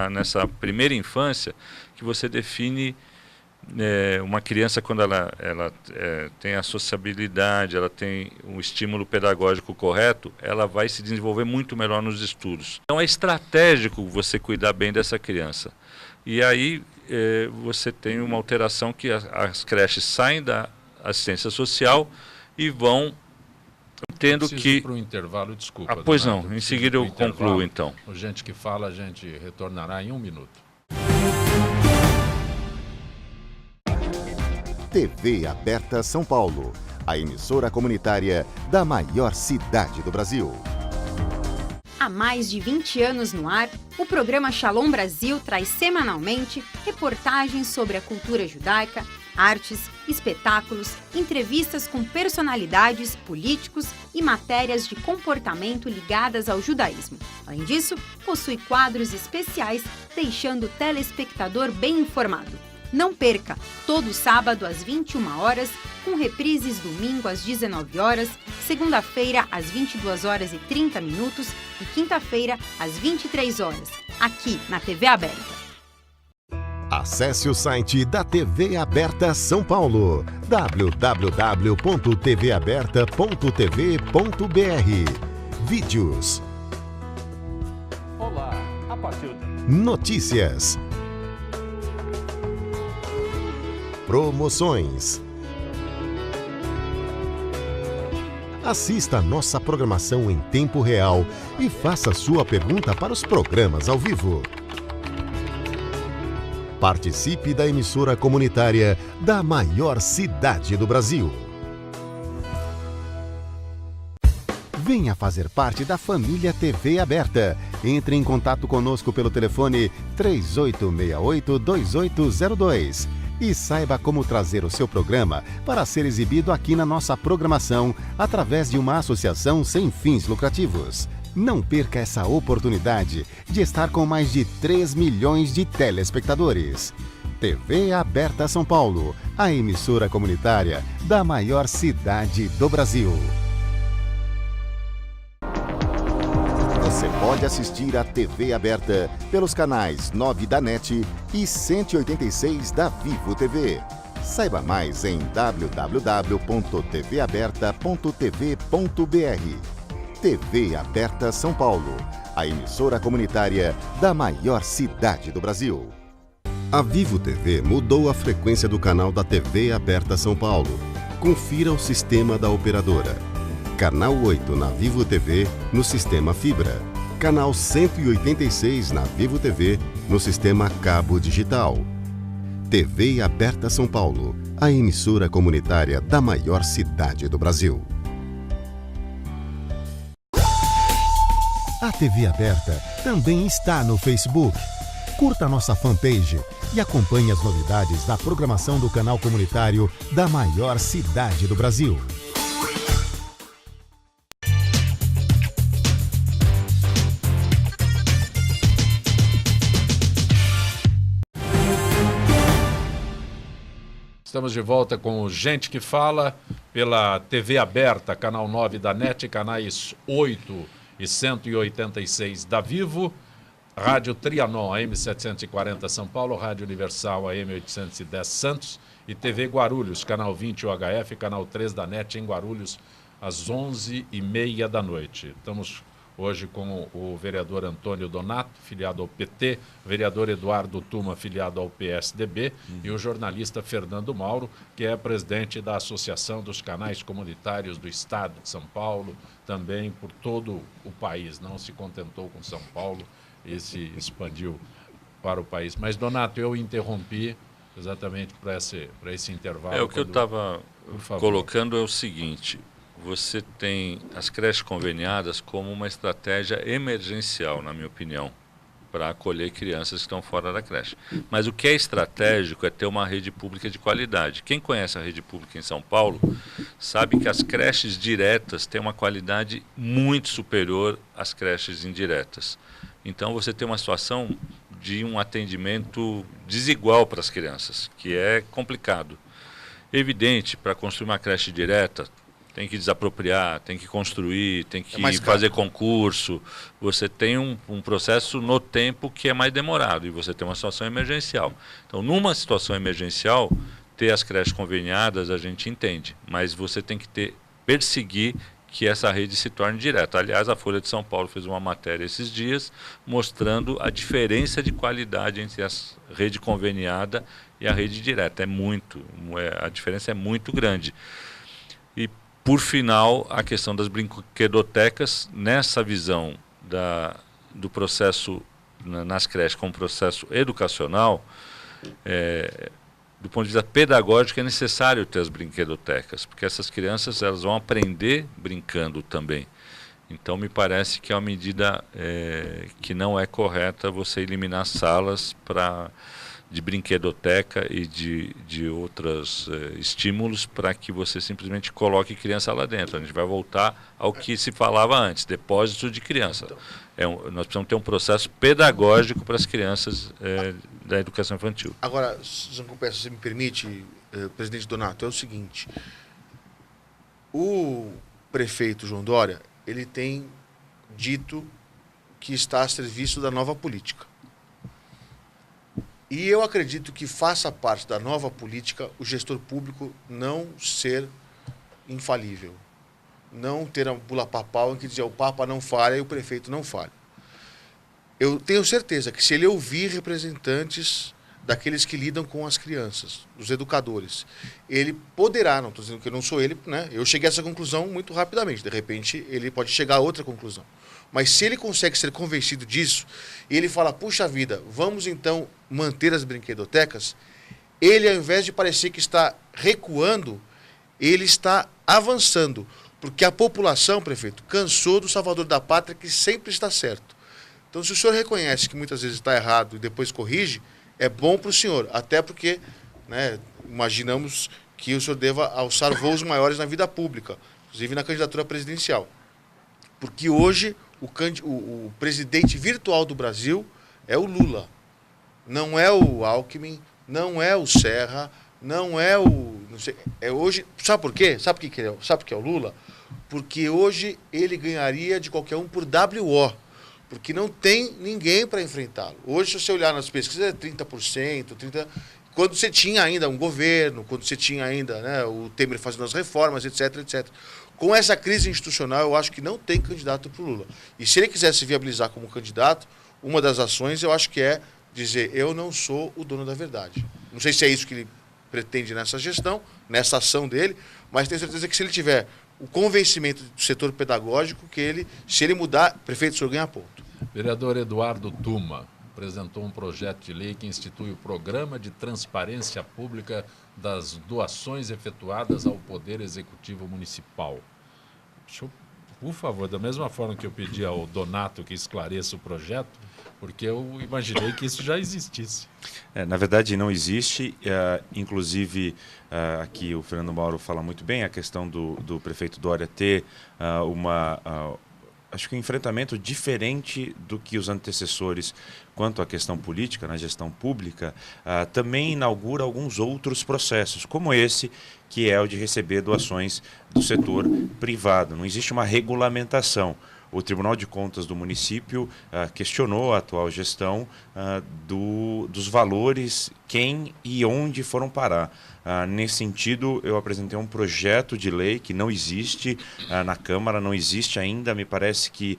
nessa primeira infância que você define uma criança quando ela tem a sociabilidade, ela tem um estímulo pedagógico correto, ela vai se desenvolver muito melhor nos estudos. Então é estratégico você cuidar bem dessa criança. E aí você tem uma alteração que as creches saem da assistência social e vão tendo que... para o intervalo, desculpa. Pois Donato, não, em seguida eu concluo então. O Gente que Fala, a gente retornará em 1 minuto. TV Aberta São Paulo, a emissora comunitária da maior cidade do Brasil. Há mais de 20 anos no ar, o programa Shalom Brasil traz semanalmente reportagens sobre a cultura judaica, artes, espetáculos, entrevistas com personalidades, políticos e matérias de comportamento ligadas ao judaísmo. Além disso, possui quadros especiais, deixando o telespectador bem informado. Não perca, todo sábado às 21 horas, com reprises domingo às 19 horas, segunda-feira às 22h30 e quinta-feira às 23 horas, aqui na TV Aberta. Acesse o site da TV Aberta São Paulo, www.tvaberta.tv.br. Vídeos. Olá, a partir de... Notícias. Promoções. Assista a nossa programação em tempo real e faça sua pergunta para os programas ao vivo. Participe da emissora comunitária da maior cidade do Brasil. Venha fazer parte da família TV Aberta. Entre em contato conosco pelo telefone 3868-2802 e saiba como trazer o seu programa para ser exibido aqui na nossa programação através de uma associação sem fins lucrativos. Não perca essa oportunidade de estar com mais de 3 milhões de telespectadores. TV Aberta São Paulo, a emissora comunitária da maior cidade do Brasil. Você pode assistir a TV Aberta pelos canais 9 da NET e 186 da Vivo TV. Saiba mais em www.tvaberta.tv.br. TV Aberta São Paulo, a emissora comunitária da maior cidade do Brasil. A Vivo TV mudou a frequência do canal da TV Aberta São Paulo. Confira o sistema da operadora. Canal 8 na Vivo TV, no sistema fibra. Canal 186 na Vivo TV, no sistema cabo digital. TV Aberta São Paulo, a emissora comunitária da maior cidade do Brasil. A TV Aberta também está no Facebook. Curta nossa fanpage e acompanhe as novidades da programação do canal comunitário da maior cidade do Brasil. Estamos de volta com o Gente que Fala pela TV Aberta, canal 9 da NET, canais 8 e 186 da Vivo, Rádio Trianon, AM 740 São Paulo, Rádio Universal, AM 810 Santos e TV Guarulhos, canal 20 UHF, canal 3 da NET em Guarulhos, às 11h30 da noite. Estamos hoje com o vereador Antônio Donato, filiado ao PT, o vereador Eduardo Tuma, filiado ao PSDB, e o jornalista Fernando Mauro, que é presidente da Associação dos Canais Comunitários do Estado de São Paulo, também por todo o país, não se contentou com São Paulo e se expandiu para o país. Mas, Donato, eu interrompi exatamente para esse intervalo. O que eu estava colocando é o seguinte: você tem as creches conveniadas como uma estratégia emergencial, na minha opinião, para acolher crianças que estão fora da creche. Mas o que é estratégico é ter uma rede pública de qualidade. Quem conhece a rede pública em São Paulo sabe que as creches diretas têm uma qualidade muito superior às creches indiretas. Então você tem uma situação de um atendimento desigual para as crianças, que é complicado. Evidente, para construir uma creche direta, tem que desapropriar, tem que construir, tem que fazer concurso. Você tem um processo no tempo que é mais demorado e você tem uma situação emergencial. Então, numa situação emergencial, ter as creches conveniadas a gente entende, mas você tem que perseguir que essa rede se torne direta. Aliás, a Folha de São Paulo fez uma matéria esses dias mostrando a diferença de qualidade entre a rede conveniada e a rede direta. A diferença é muito grande. E, por final, a questão das brinquedotecas, nessa visão do processo nas creches como processo educacional, do ponto de vista pedagógico, é necessário ter as brinquedotecas, porque essas crianças elas vão aprender brincando também. Então, me parece que é uma medida que não é correta você eliminar salas de brinquedoteca e de outros estímulos para que você simplesmente coloque criança lá dentro. A gente vai voltar ao que se falava antes, depósito de criança. Nós precisamos ter um processo pedagógico para as crianças da educação infantil. Agora, se você me permite, presidente Donato, é o seguinte: o prefeito João Dória, ele tem dito que está a serviço da nova política. E eu acredito que faça parte da nova política o gestor público não ser infalível. Não ter a bula papal em que dizia o Papa não falha e o prefeito não falha. Eu tenho certeza que se ele ouvir representantes daqueles que lidam com as crianças, dos educadores, ele poderá, não estou dizendo que eu não sou ele, né? Eu cheguei a essa conclusão muito rapidamente, de repente ele pode chegar a outra conclusão. Mas se ele consegue ser convencido disso, e ele fala, puxa vida, vamos então manter as brinquedotecas, ele, ao invés de parecer que está recuando, ele está avançando. Porque a população, prefeito, cansou do salvador da pátria que sempre está certo. Então, se o senhor reconhece que muitas vezes está errado e depois corrige, é bom para o senhor. Até porque, né, imaginamos que o senhor deva alçar voos maiores na vida pública, inclusive na candidatura presidencial. Porque hoje o presidente virtual do Brasil é o Lula. Não é o Alckmin, não é o Serra, não é o... Não sei, é hoje... Sabe por quê? Sabe por que é o Lula? Porque hoje ele ganharia de qualquer um por WO. Porque não tem ninguém para enfrentá-lo. Hoje, se você olhar nas pesquisas, é 30%, 30%. Quando você tinha ainda um governo, quando você tinha ainda, né, o Temer fazendo as reformas, etc, etc. Com essa crise institucional, eu acho que não tem candidato para o Lula. E se ele quiser se viabilizar como candidato, uma das ações, eu acho que é dizer, eu não sou o dono da verdade. Não sei se é isso que ele pretende nessa gestão, nessa ação dele, mas tenho certeza que se ele tiver o convencimento do setor pedagógico, que ele, se ele mudar, prefeito, o senhor ganha ponto. Vereador Eduardo Tuma apresentou um projeto de lei que institui o Programa de Transparência Pública das Doações efetuadas ao Poder Executivo Municipal. Por favor, da mesma forma que eu pedi ao Donato que esclareça o projeto, porque eu imaginei que isso já existisse. Na verdade, não existe. Inclusive, aqui o Fernando Mauro fala muito bem, a questão do prefeito Dória ter acho que um enfrentamento diferente do que os antecessores quanto à questão política, na gestão pública, também inaugura alguns outros processos, como esse, que é o de receber doações do setor privado. Não existe uma regulamentação. o Tribunal de Contas do município questionou a atual gestão dos valores, quem e onde foram parar. Nesse sentido, eu apresentei um projeto de lei que não existe na Câmara, não existe ainda, me parece que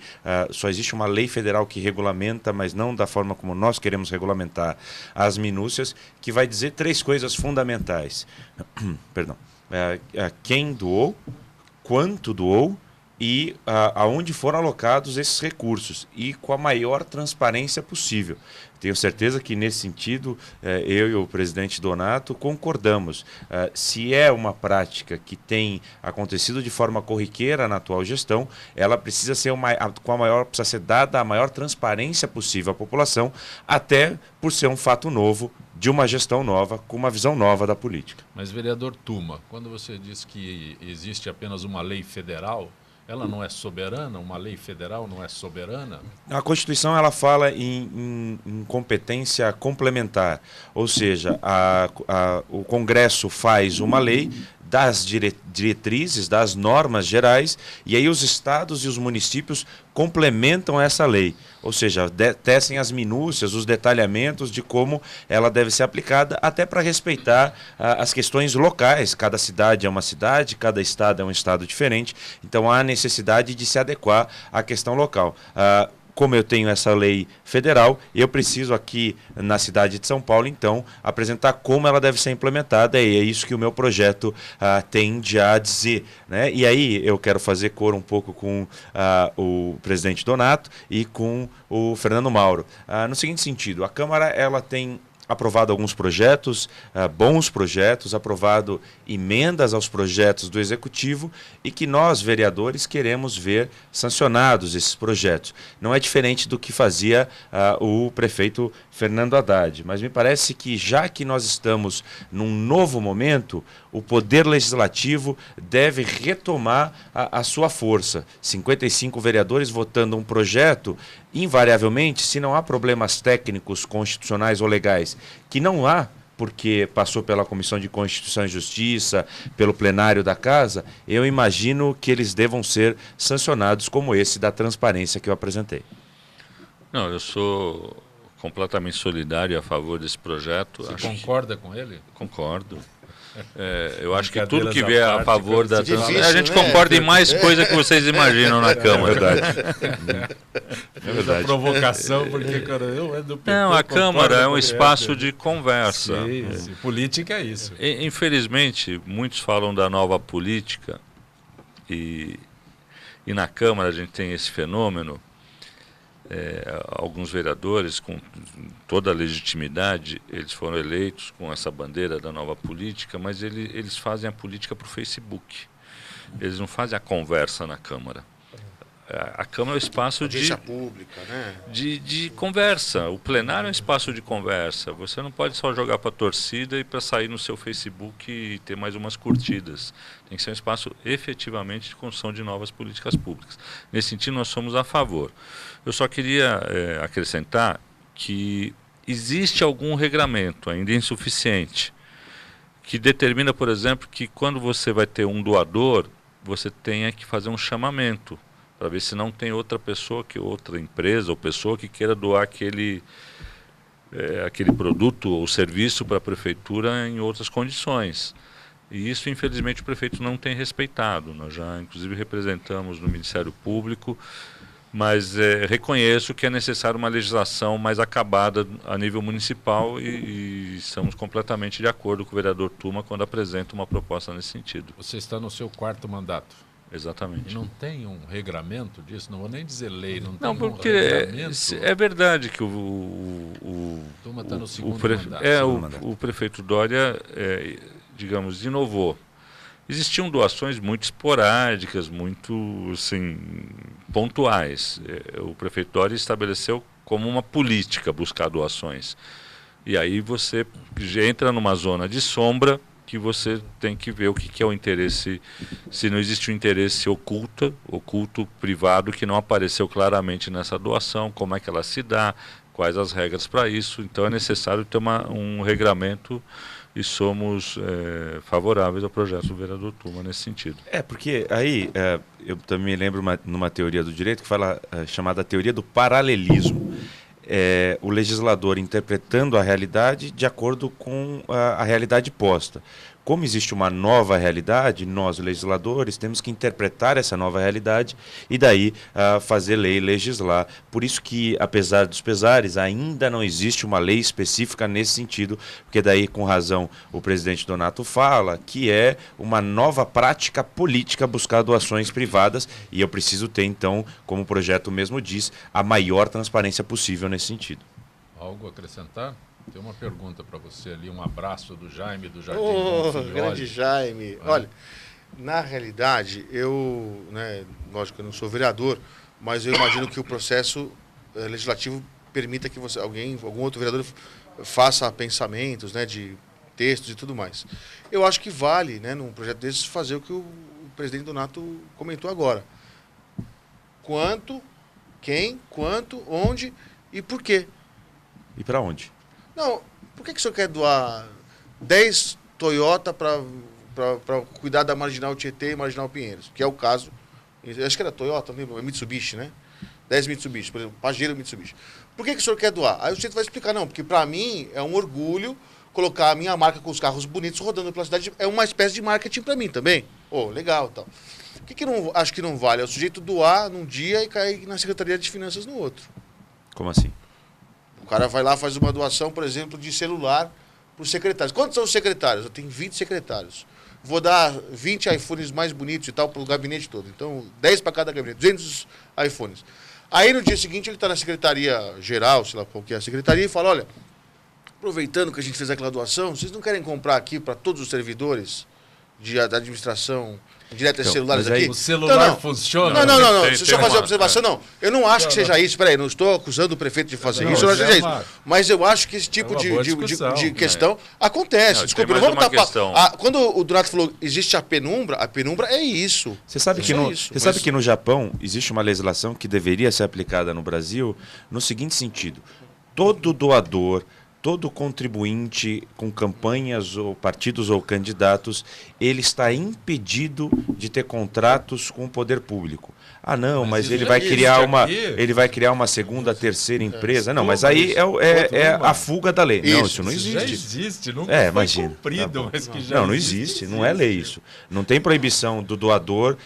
só existe uma lei federal que regulamenta, mas não da forma como nós queremos regulamentar as minúcias, que vai dizer 3 coisas fundamentais. Perdão. Quem doou, quanto doou e aonde foram alocados esses recursos e com a maior transparência possível. Tenho certeza que, nesse sentido, eu e o presidente Donato concordamos. Se é uma prática que tem acontecido de forma corriqueira na atual gestão, ela precisa ser precisa ser dada a maior transparência possível à população, até por ser um fato novo, de uma gestão nova, com uma visão nova da política. Mas, vereador Tuma, quando você diz que existe apenas uma lei federal, ela não é soberana? Uma lei federal não é soberana? A Constituição ela fala em competência complementar, ou seja, o Congresso faz uma lei das diretrizes, das normas gerais, e aí os estados e os municípios complementam essa lei, ou seja, tecem as minúcias, os detalhamentos de como ela deve ser aplicada, até para respeitar as questões locais. Cada cidade é uma cidade, cada estado é um estado diferente, então há necessidade de se adequar à questão local. Como eu tenho essa lei federal, eu preciso aqui na cidade de São Paulo, então, apresentar como ela deve ser implementada, e é isso que o meu projeto tende a dizer, né? E aí eu quero fazer coro um pouco com o presidente Donato e com o Fernando Mauro. No seguinte sentido, a Câmara ela tem aprovado alguns projetos, bons projetos, aprovado emendas aos projetos do Executivo e que nós, vereadores, queremos ver sancionados esses projetos. Não é diferente do que fazia o prefeito Fernando Haddad, mas me parece que, já que nós estamos num novo momento, o Poder Legislativo deve retomar a sua força. 55 vereadores votando um projeto, invariavelmente, se não há problemas técnicos, constitucionais ou legais, que não há, porque passou pela Comissão de Constituição e Justiça, pelo plenário da Casa, eu imagino que eles devam ser sancionados, como esse da transparência que eu apresentei. Não, eu sou completamente solidário a favor desse projeto. Você concorda com ele? Concordo. Eu acho que tudo que vier a favor da transparência, a gente concorda em mais coisa que vocês imaginam na Câmara. É verdade. A provocação, porque cara, eu é do PT. Não, a Câmara é um espaço de conversa. Sim. Política é isso. Infelizmente, muitos falam da nova política e na Câmara a gente tem esse fenômeno. Alguns vereadores, com toda a legitimidade, eles foram eleitos com essa bandeira da nova política, mas eles fazem a política para o Facebook. Eles não fazem a conversa na Câmara. A Câmara é um espaço pública, né? de conversa. O plenário é um espaço de conversa. Você não pode só jogar para a torcida e para sair no seu Facebook e ter mais umas curtidas. Tem que ser um espaço efetivamente de construção de novas políticas públicas. Nesse sentido, nós somos a favor. Eu só queria acrescentar que existe algum regramento, ainda insuficiente, que determina, por exemplo, que quando você vai ter um doador, você tenha que fazer um chamamento para ver se não tem outra pessoa, outra empresa ou pessoa que queira doar aquele produto ou serviço para a prefeitura em outras condições. E isso, infelizmente, o prefeito não tem respeitado. Nós já, inclusive, representamos no Ministério Público, mas reconheço que é necessário uma legislação mais acabada a nível municipal e estamos completamente de acordo com o vereador Tuma quando apresenta uma proposta nesse sentido. Você está no seu 4º mandato. Exatamente. E não tem um regramento disso? Não vou nem dizer lei, não tem não, porque regramento? É verdade que o Tuma está no segundo mandato. O prefeito Dória, digamos, inovou. Existiam doações muito esporádicas, muito assim, pontuais. O prefeito Dória estabeleceu como uma política buscar doações. E aí você entra numa zona de sombra que você tem que ver o que é o interesse, se não existe um interesse oculto, privado, que não apareceu claramente nessa doação, como é que ela se dá, quais as regras para isso. Então é necessário ter um regramento e somos favoráveis ao projeto do vereador Tuma nesse sentido. Porque aí eu também lembro numa teoria do direito que fala chamada teoria do paralelismo. O legislador interpretando a realidade de acordo com a realidade posta. Como existe uma nova realidade, nós, legisladores, temos que interpretar essa nova realidade e daí fazer lei e legislar. Por isso que, apesar dos pesares, ainda não existe uma lei específica nesse sentido, porque daí, com razão, o presidente Donato fala que é uma nova prática política buscar doações privadas e eu preciso ter, então, como o projeto mesmo diz, a maior transparência possível nesse sentido. Algo a acrescentar? Tem uma pergunta para você ali, um abraço do Jaime, do Jardim. Grande Jaime. Olha, na realidade, lógico que eu não sou vereador, mas eu imagino que o processo legislativo permita que algum outro vereador faça pensamentos, de textos e tudo mais. Eu acho que vale, num projeto desses, fazer o que o presidente Donato comentou agora. Quanto, quem, quanto, onde e por quê. E para onde? Não, por que o senhor quer doar 10 Toyota para cuidar da Marginal Tietê e Marginal Pinheiros? Que é o caso, acho que era Toyota, não lembro, é Mitsubishi, né? 10 Mitsubishi, por exemplo, Pajero Mitsubishi. Por que o senhor quer doar? Aí o senhor vai explicar, não, porque para mim é um orgulho colocar a minha marca com os carros bonitos rodando pela cidade, é uma espécie de marketing para mim também. Legal, tal. O que não, acho que não vale? É o sujeito doar num dia e cair na Secretaria de Finanças no outro. Como assim? O cara vai lá, faz uma doação, por exemplo, de celular para os secretários. Quantos são os secretários? Eu tenho 20 secretários. Vou dar 20 iPhones mais bonitos e tal para o gabinete todo. Então, 10 para cada gabinete, 200 iPhones. Aí, no dia seguinte, ele está na secretaria geral, sei lá qual que é a secretaria, e fala, olha, aproveitando que a gente fez aquela doação, vocês não querem comprar aqui para todos os servidores da administração direto celulares aqui? O celular funciona? Não. Deixa eu fazer uma observação. Não, eu não acho que seja isso. Peraí, não estou acusando o prefeito de fazer isso. Eu não acho que seja isso. Mas eu acho que esse tipo de questão acontece. Desculpa, não vamos tapar. Quando o Donato falou existe a penumbra é isso. Você sabe que no Japão existe uma legislação que deveria ser aplicada no Brasil no seguinte sentido. Todo doador, todo contribuinte com campanhas ou partidos ou candidatos, ele está impedido de ter contratos com o poder público. Mas ele vai criar uma segunda, terceira empresa. Não, mas aí é a fuga da lei. Não, isso não existe. Já existe, nunca foi imagina. Cumprido, mas que já não existe, não é lei isso. Não tem proibição do doador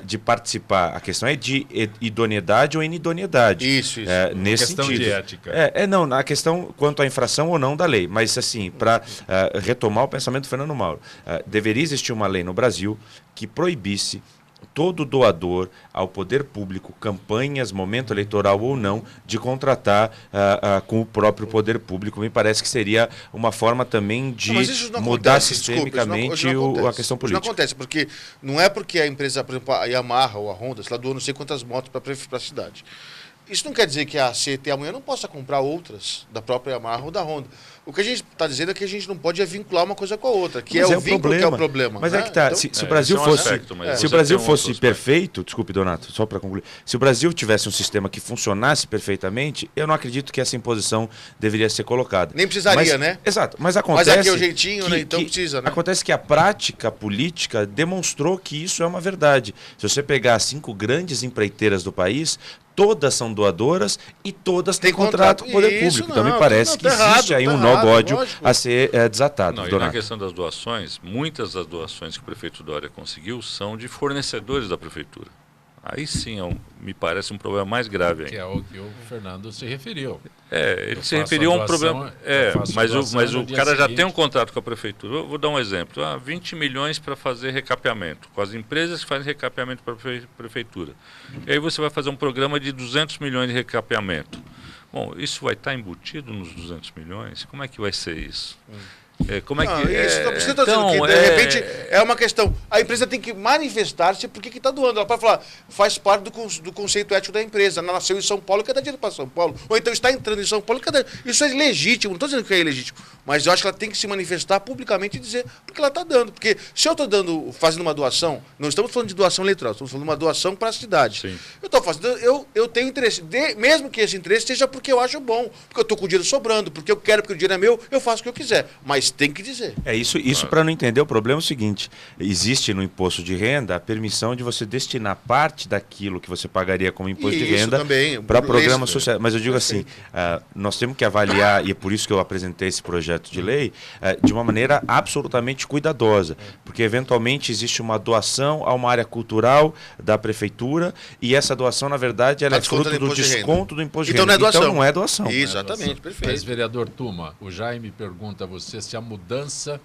de participar. A questão é de idoneidade ou inidoneidade. Isso. Nesse questão sentido. De ética. Não, na questão quanto à infração ou não da lei. Mas, assim, para retomar o pensamento do Fernando Mauro, deveria existir uma lei no Brasil que proibisse todo doador ao poder público, campanhas, momento eleitoral ou não, de contratar com o próprio poder público. Me parece que seria uma forma também de mudar sistemicamente a questão política. Isso não acontece, porque não é porque a empresa, por exemplo, a Yamaha ou a Honda, ela doou não sei quantas motos para a cidade. Isso não quer dizer que a CET amanhã não possa comprar outras da própria Yamaha ou da Honda. O que a gente está dizendo é que a gente não pode vincular uma coisa com a outra, que é o vínculo que é o problema. Mas é que tá, se o Brasil fosse perfeito, desculpe, Donato, só para concluir, se o Brasil tivesse um sistema que funcionasse perfeitamente, eu não acredito que essa imposição deveria ser colocada. Nem precisaria, né? Exato, mas acontece... Mas aqui é o jeitinho, né? Então precisa, né? Acontece que a prática política demonstrou que isso é uma verdade. Se você pegar 5 grandes empreiteiras do país, todas são doadoras e todas têm contrato com o poder público. Então me parece que existe aí um nó-gódio a ser desatado. E na questão das doações, muitas das doações que o prefeito Dória conseguiu são de fornecedores da prefeitura. Aí sim me parece um problema mais grave ainda. Que é o que o Fernando se referiu. Ele se referiu a um problema. Mas o cara já tem um contrato com a prefeitura. Eu vou dar um exemplo. 20 milhões para fazer recapeamento, com as empresas que fazem recapeamento para a prefeitura. E aí você vai fazer um programa de 200 milhões de recapeamento. Bom, isso vai estar embutido nos 200 milhões? Como é que vai ser isso? Como é que de repente é uma questão. A empresa tem que manifestar-se porque que está doando. Ela pode falar, faz parte do conceito ético da empresa. Ela nasceu em São Paulo, quer dar dinheiro para São Paulo. Ou então está entrando em São Paulo, quer dar... Isso é legítimo, não estou dizendo que é ilegítimo. Mas eu acho que ela tem que se manifestar publicamente e dizer porque ela está dando. Porque se eu estou fazendo uma doação, não estamos falando de doação eleitoral, estamos falando de uma doação para a cidade. Sim. Eu estou fazendo, eu tenho interesse, mesmo que esse interesse seja porque eu acho bom, porque eu estou com o dinheiro sobrando, porque eu quero, porque o dinheiro é meu, eu faço o que eu quiser. Mas tem que dizer. Isso para não entender o problema é o seguinte: existe no imposto de renda a permissão de você destinar parte daquilo que você pagaria como imposto de renda para programas sociais. Mas eu digo assim, nós temos que avaliar, e é por isso que eu apresentei esse projeto de lei, de uma maneira absolutamente cuidadosa, porque eventualmente existe uma doação a uma área cultural da prefeitura e essa doação, na verdade, ela é fruto do desconto do imposto de renda. Então não é doação. Exatamente, perfeito. Mas, vereador Tuma, o Jaime pergunta a você se a mudança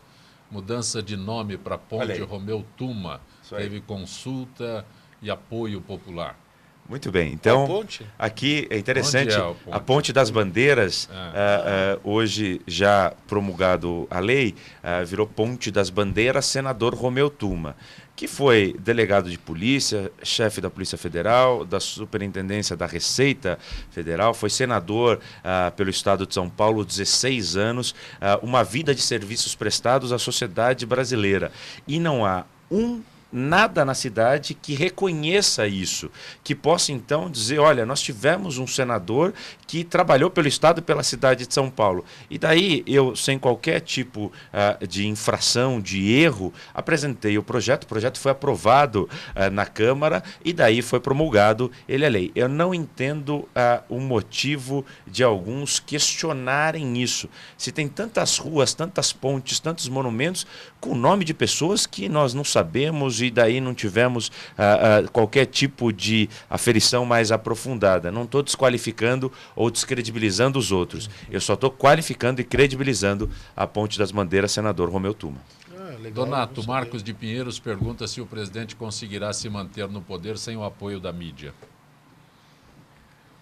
de nome para Ponte Romeu Tuma teve consulta e apoio popular. Muito bem. Então, aqui é interessante, a Ponte das Bandeiras, hoje já promulgado a lei, virou Ponte das Bandeiras Senador Romeu Tuma, que foi delegado de polícia, chefe da Polícia Federal, da Superintendência da Receita Federal, foi senador pelo Estado de São Paulo 16 anos, uma vida de serviços prestados à sociedade brasileira. E não há nada na cidade que reconheça isso, que possa então dizer, olha, nós tivemos um senador que trabalhou pelo Estado e pela cidade de São Paulo. E daí eu, sem qualquer tipo de infração, de erro, apresentei o projeto foi aprovado na Câmara e daí foi promulgado ele a lei. Eu não entendo o motivo de alguns questionarem isso. Se tem tantas ruas, tantas pontes, tantos monumentos com o nome de pessoas que nós não sabemos e daí não tivemos qualquer tipo de aferição mais aprofundada. Não estou desqualificando ou descredibilizando os outros. Eu só estou qualificando e credibilizando a Ponte das Bandeiras, senador Romeu Tuma. Legal, Donato, Marcos de Pinheiros pergunta se o presidente conseguirá se manter no poder sem o apoio da mídia.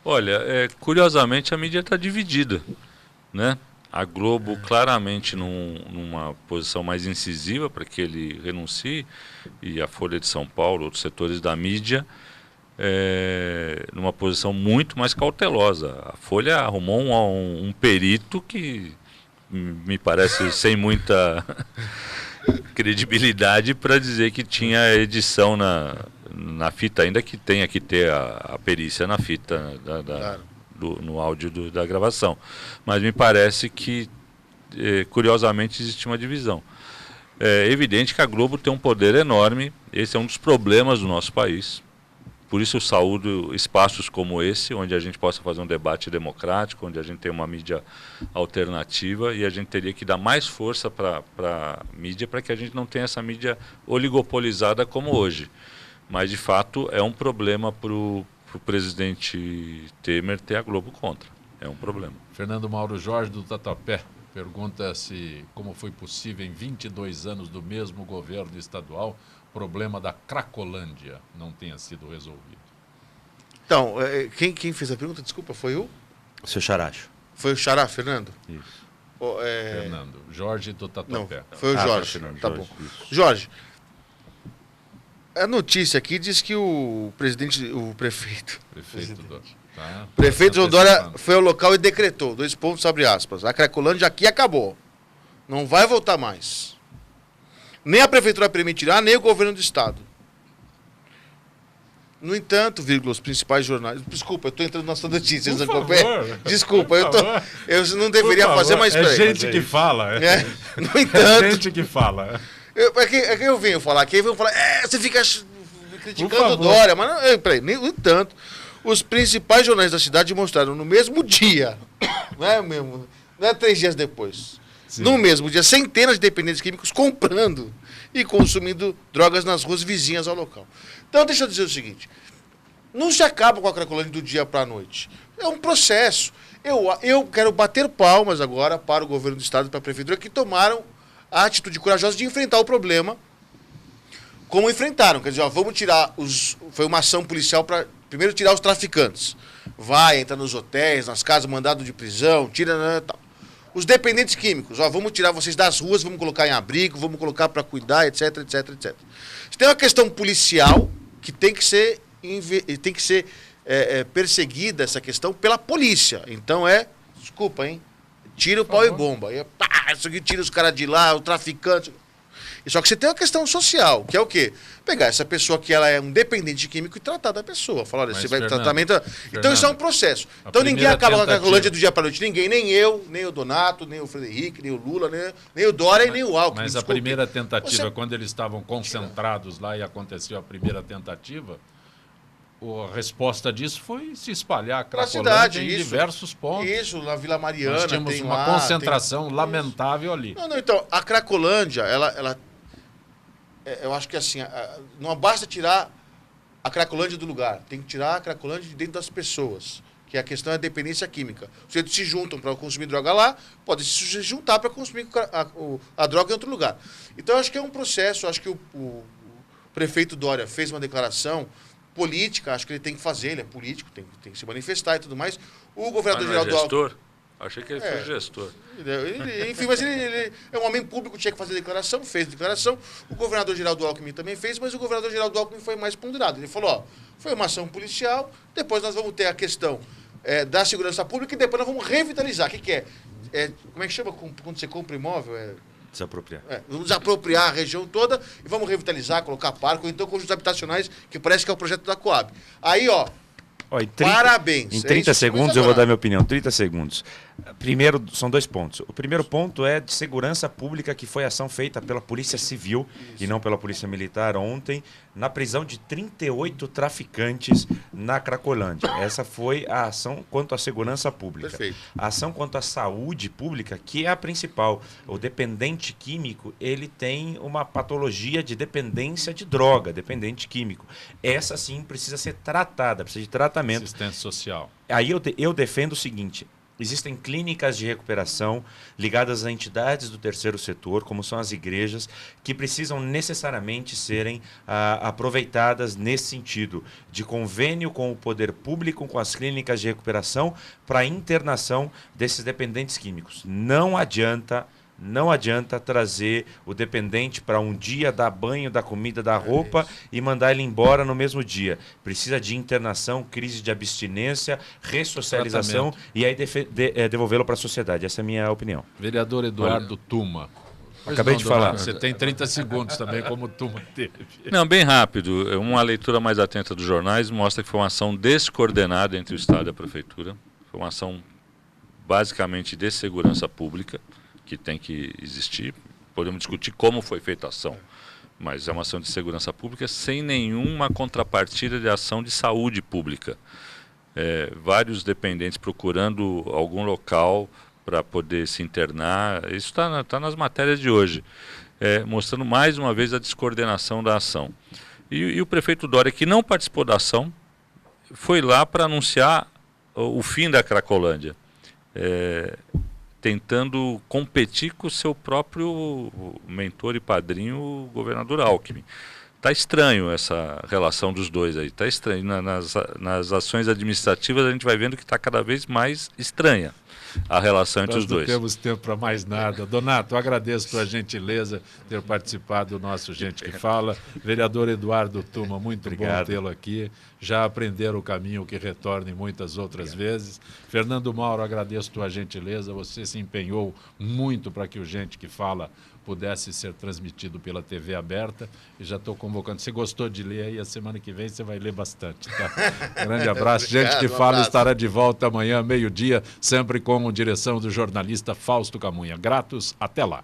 Olha, curiosamente a mídia está dividida, né? A Globo claramente numa posição mais incisiva para que ele renuncie, e a Folha de São Paulo, outros setores da mídia, numa posição muito mais cautelosa. A Folha arrumou um perito que me parece sem muita credibilidade para dizer que tinha edição na fita, ainda que tenha que ter a perícia na fita no áudio da gravação. Mas me parece que, curiosamente, existe uma divisão. É evidente que a Globo tem um poder enorme, esse é um dos problemas do nosso país. Por isso eu saúdo espaços como esse, onde a gente possa fazer um debate democrático, onde a gente tem uma mídia alternativa, e a gente teria que dar mais força para a mídia para que a gente não tenha essa mídia oligopolizada como hoje. Mas, de fato, é um problema para o presidente Temer ter a Globo contra. É um problema. Fernando Mauro Jorge, do Tatuapé, pergunta se como foi possível em 22 anos do mesmo governo estadual o problema da Cracolândia não tenha sido resolvido. Então, quem fez a pergunta, desculpa, foi o seu Characho. Foi o Xará, Fernando? Isso. Fernando. Jorge do Tatuapé. Não, foi o Jorge. Tá bom. Jorge, a notícia aqui diz que o prefeito João Dória foi ao local e decretou, abre aspas, a Cracolândia aqui acabou. Não vai voltar mais. Nem a prefeitura permitirá, nem o governo do estado. No entanto, os principais jornais... Desculpa, eu estou entrando na sua notícia. Desculpa, eu não deveria fazer, mas... É gente que fala. No entanto... É gente que fala. É que eu venho falar aqui, você fica criticando o Dória, mas não, no entanto, os principais jornais da cidade mostraram no mesmo dia, não é 3 dias depois, sim, no mesmo dia, centenas de dependentes químicos comprando e consumindo drogas nas ruas vizinhas ao local. Então, deixa eu dizer o seguinte, não se acaba com a Cracolândia do dia para a noite, é um processo. Eu quero bater palmas agora para o governo do estado e para a prefeitura que tomaram a atitude corajosa de enfrentar o problema como enfrentaram. Quer dizer, vamos tirar foi uma ação policial para primeiro tirar os traficantes. Vai, entra nos hotéis, nas casas, mandado de prisão, tira... tal. Os dependentes químicos, vamos tirar vocês das ruas, vamos colocar em abrigo, vamos colocar para cuidar, etc, etc, etc. Tem uma questão policial que tem que ser perseguida, essa questão, pela polícia. Então desculpa, hein? Tira o pau e bomba. Isso aqui tira os caras de lá, o traficante. Só que você tem uma questão social, que é o quê? Pegar essa pessoa que ela é um dependente químico e tratar da pessoa. Falar, olha, você vai tratamento... Então isso é um processo. Então ninguém acaba com a Cracolândia do dia para a noite. Ninguém, nem eu, nem o Donato, nem o Frederico, nem o Lula, nem o Dória e nem o Alckmin. Mas a primeira tentativa, quando eles estavam concentrados lá e aconteceu a primeira tentativa, a resposta disso foi se espalhar a Cracolândia em diversos pontos. Isso, na Vila Mariana. Nós tínhamos uma concentração lamentável ali. Não, então, a Cracolândia, eu acho que assim, não basta tirar a Cracolândia do lugar, tem que tirar a Cracolândia de dentro das pessoas, que a questão é a dependência química. Os sujeitos se juntam para consumir droga lá, podem se juntar para consumir a droga em outro lugar. Então, eu acho que é um processo, acho que o prefeito Dória fez uma declaração política, acho que ele tem que fazer, ele é político, tem que se manifestar e tudo mais. O governador geral do Alckmin... Achei que ele foi gestor. Enfim, mas ele é um homem público, tinha que fazer declaração, fez declaração. O governador geral do Alckmin também fez, mas o governador geral do Alckmin foi mais ponderado. Ele falou, foi uma ação policial, depois nós vamos ter a questão da segurança pública e depois nós vamos revitalizar. O que é? Como é que chama quando você compra imóvel? Desapropriar. Vamos desapropriar a região toda e vamos revitalizar, colocar parque, ou então conjuntos habitacionais, que parece que é o projeto da Coab. Aí, parabéns. Em 30 segundos eu vou dar minha opinião. 30 segundos. Primeiro, são 2 pontos. O primeiro ponto é de segurança pública, que foi ação feita pela Polícia Civil e não pela Polícia Militar ontem, na prisão de 38 traficantes na Cracolândia. Essa foi a ação quanto à segurança pública. Perfeito. A ação quanto à saúde pública, que é a principal. O dependente químico, ele tem uma patologia de dependência de droga, dependente químico. Essa sim precisa ser tratada, precisa de tratamento. Assistência social. Aí eu defendo o seguinte: existem clínicas de recuperação ligadas a entidades do terceiro setor, como são as igrejas, que precisam necessariamente serem aproveitadas nesse sentido, de convênio com o poder público, com as clínicas de recuperação, para a internação desses dependentes químicos. Não adianta trazer o dependente para um dia, dar banho, dar comida, dar roupa e mandar ele embora no mesmo dia. Precisa de internação, crise de abstinência, ressocialização e aí devolvê-lo para a sociedade. Essa é a minha opinião. Vereador Eduardo Tuma. Acabei de falar. Você tem 30 segundos também, como o Tuma teve. Não, bem rápido. Uma leitura mais atenta dos jornais mostra que foi uma ação descoordenada entre o Estado e a Prefeitura. Foi uma ação basicamente de segurança pública, que tem que existir. Podemos discutir como foi feita a ação, mas é uma ação de segurança pública sem nenhuma contrapartida de ação de saúde pública. Vários dependentes procurando algum local para poder se internar. Isso está nas matérias de hoje, mostrando mais uma vez a descoordenação da ação. E o prefeito Dória, que não participou da ação, foi lá para anunciar o fim da Cracolândia. Tentando competir com o seu próprio mentor e padrinho, o governador Alckmin. Está estranho essa relação dos dois aí, está estranho. Nas ações administrativas a gente vai vendo que está cada vez mais estranha a relação entre os dois. Não temos tempo para mais nada. Donato, agradeço a tua gentileza ter participado do nosso Gente que Fala. Vereador Eduardo Tuma, muito bom tê-lo aqui. Já aprenderam o caminho que retorne muitas outras vezes. Fernando Mauro, agradeço a tua gentileza. Você se empenhou muito para que o Gente que Fala pudesse ser transmitido pela TV aberta. E já estou convocando. Você gostou de ler aí? A semana que vem você vai ler bastante. Tá? Grande abraço. Gente que Fala estará de volta amanhã, meio-dia, sempre com a direção do jornalista Fausto Camunha. Gratos, até lá.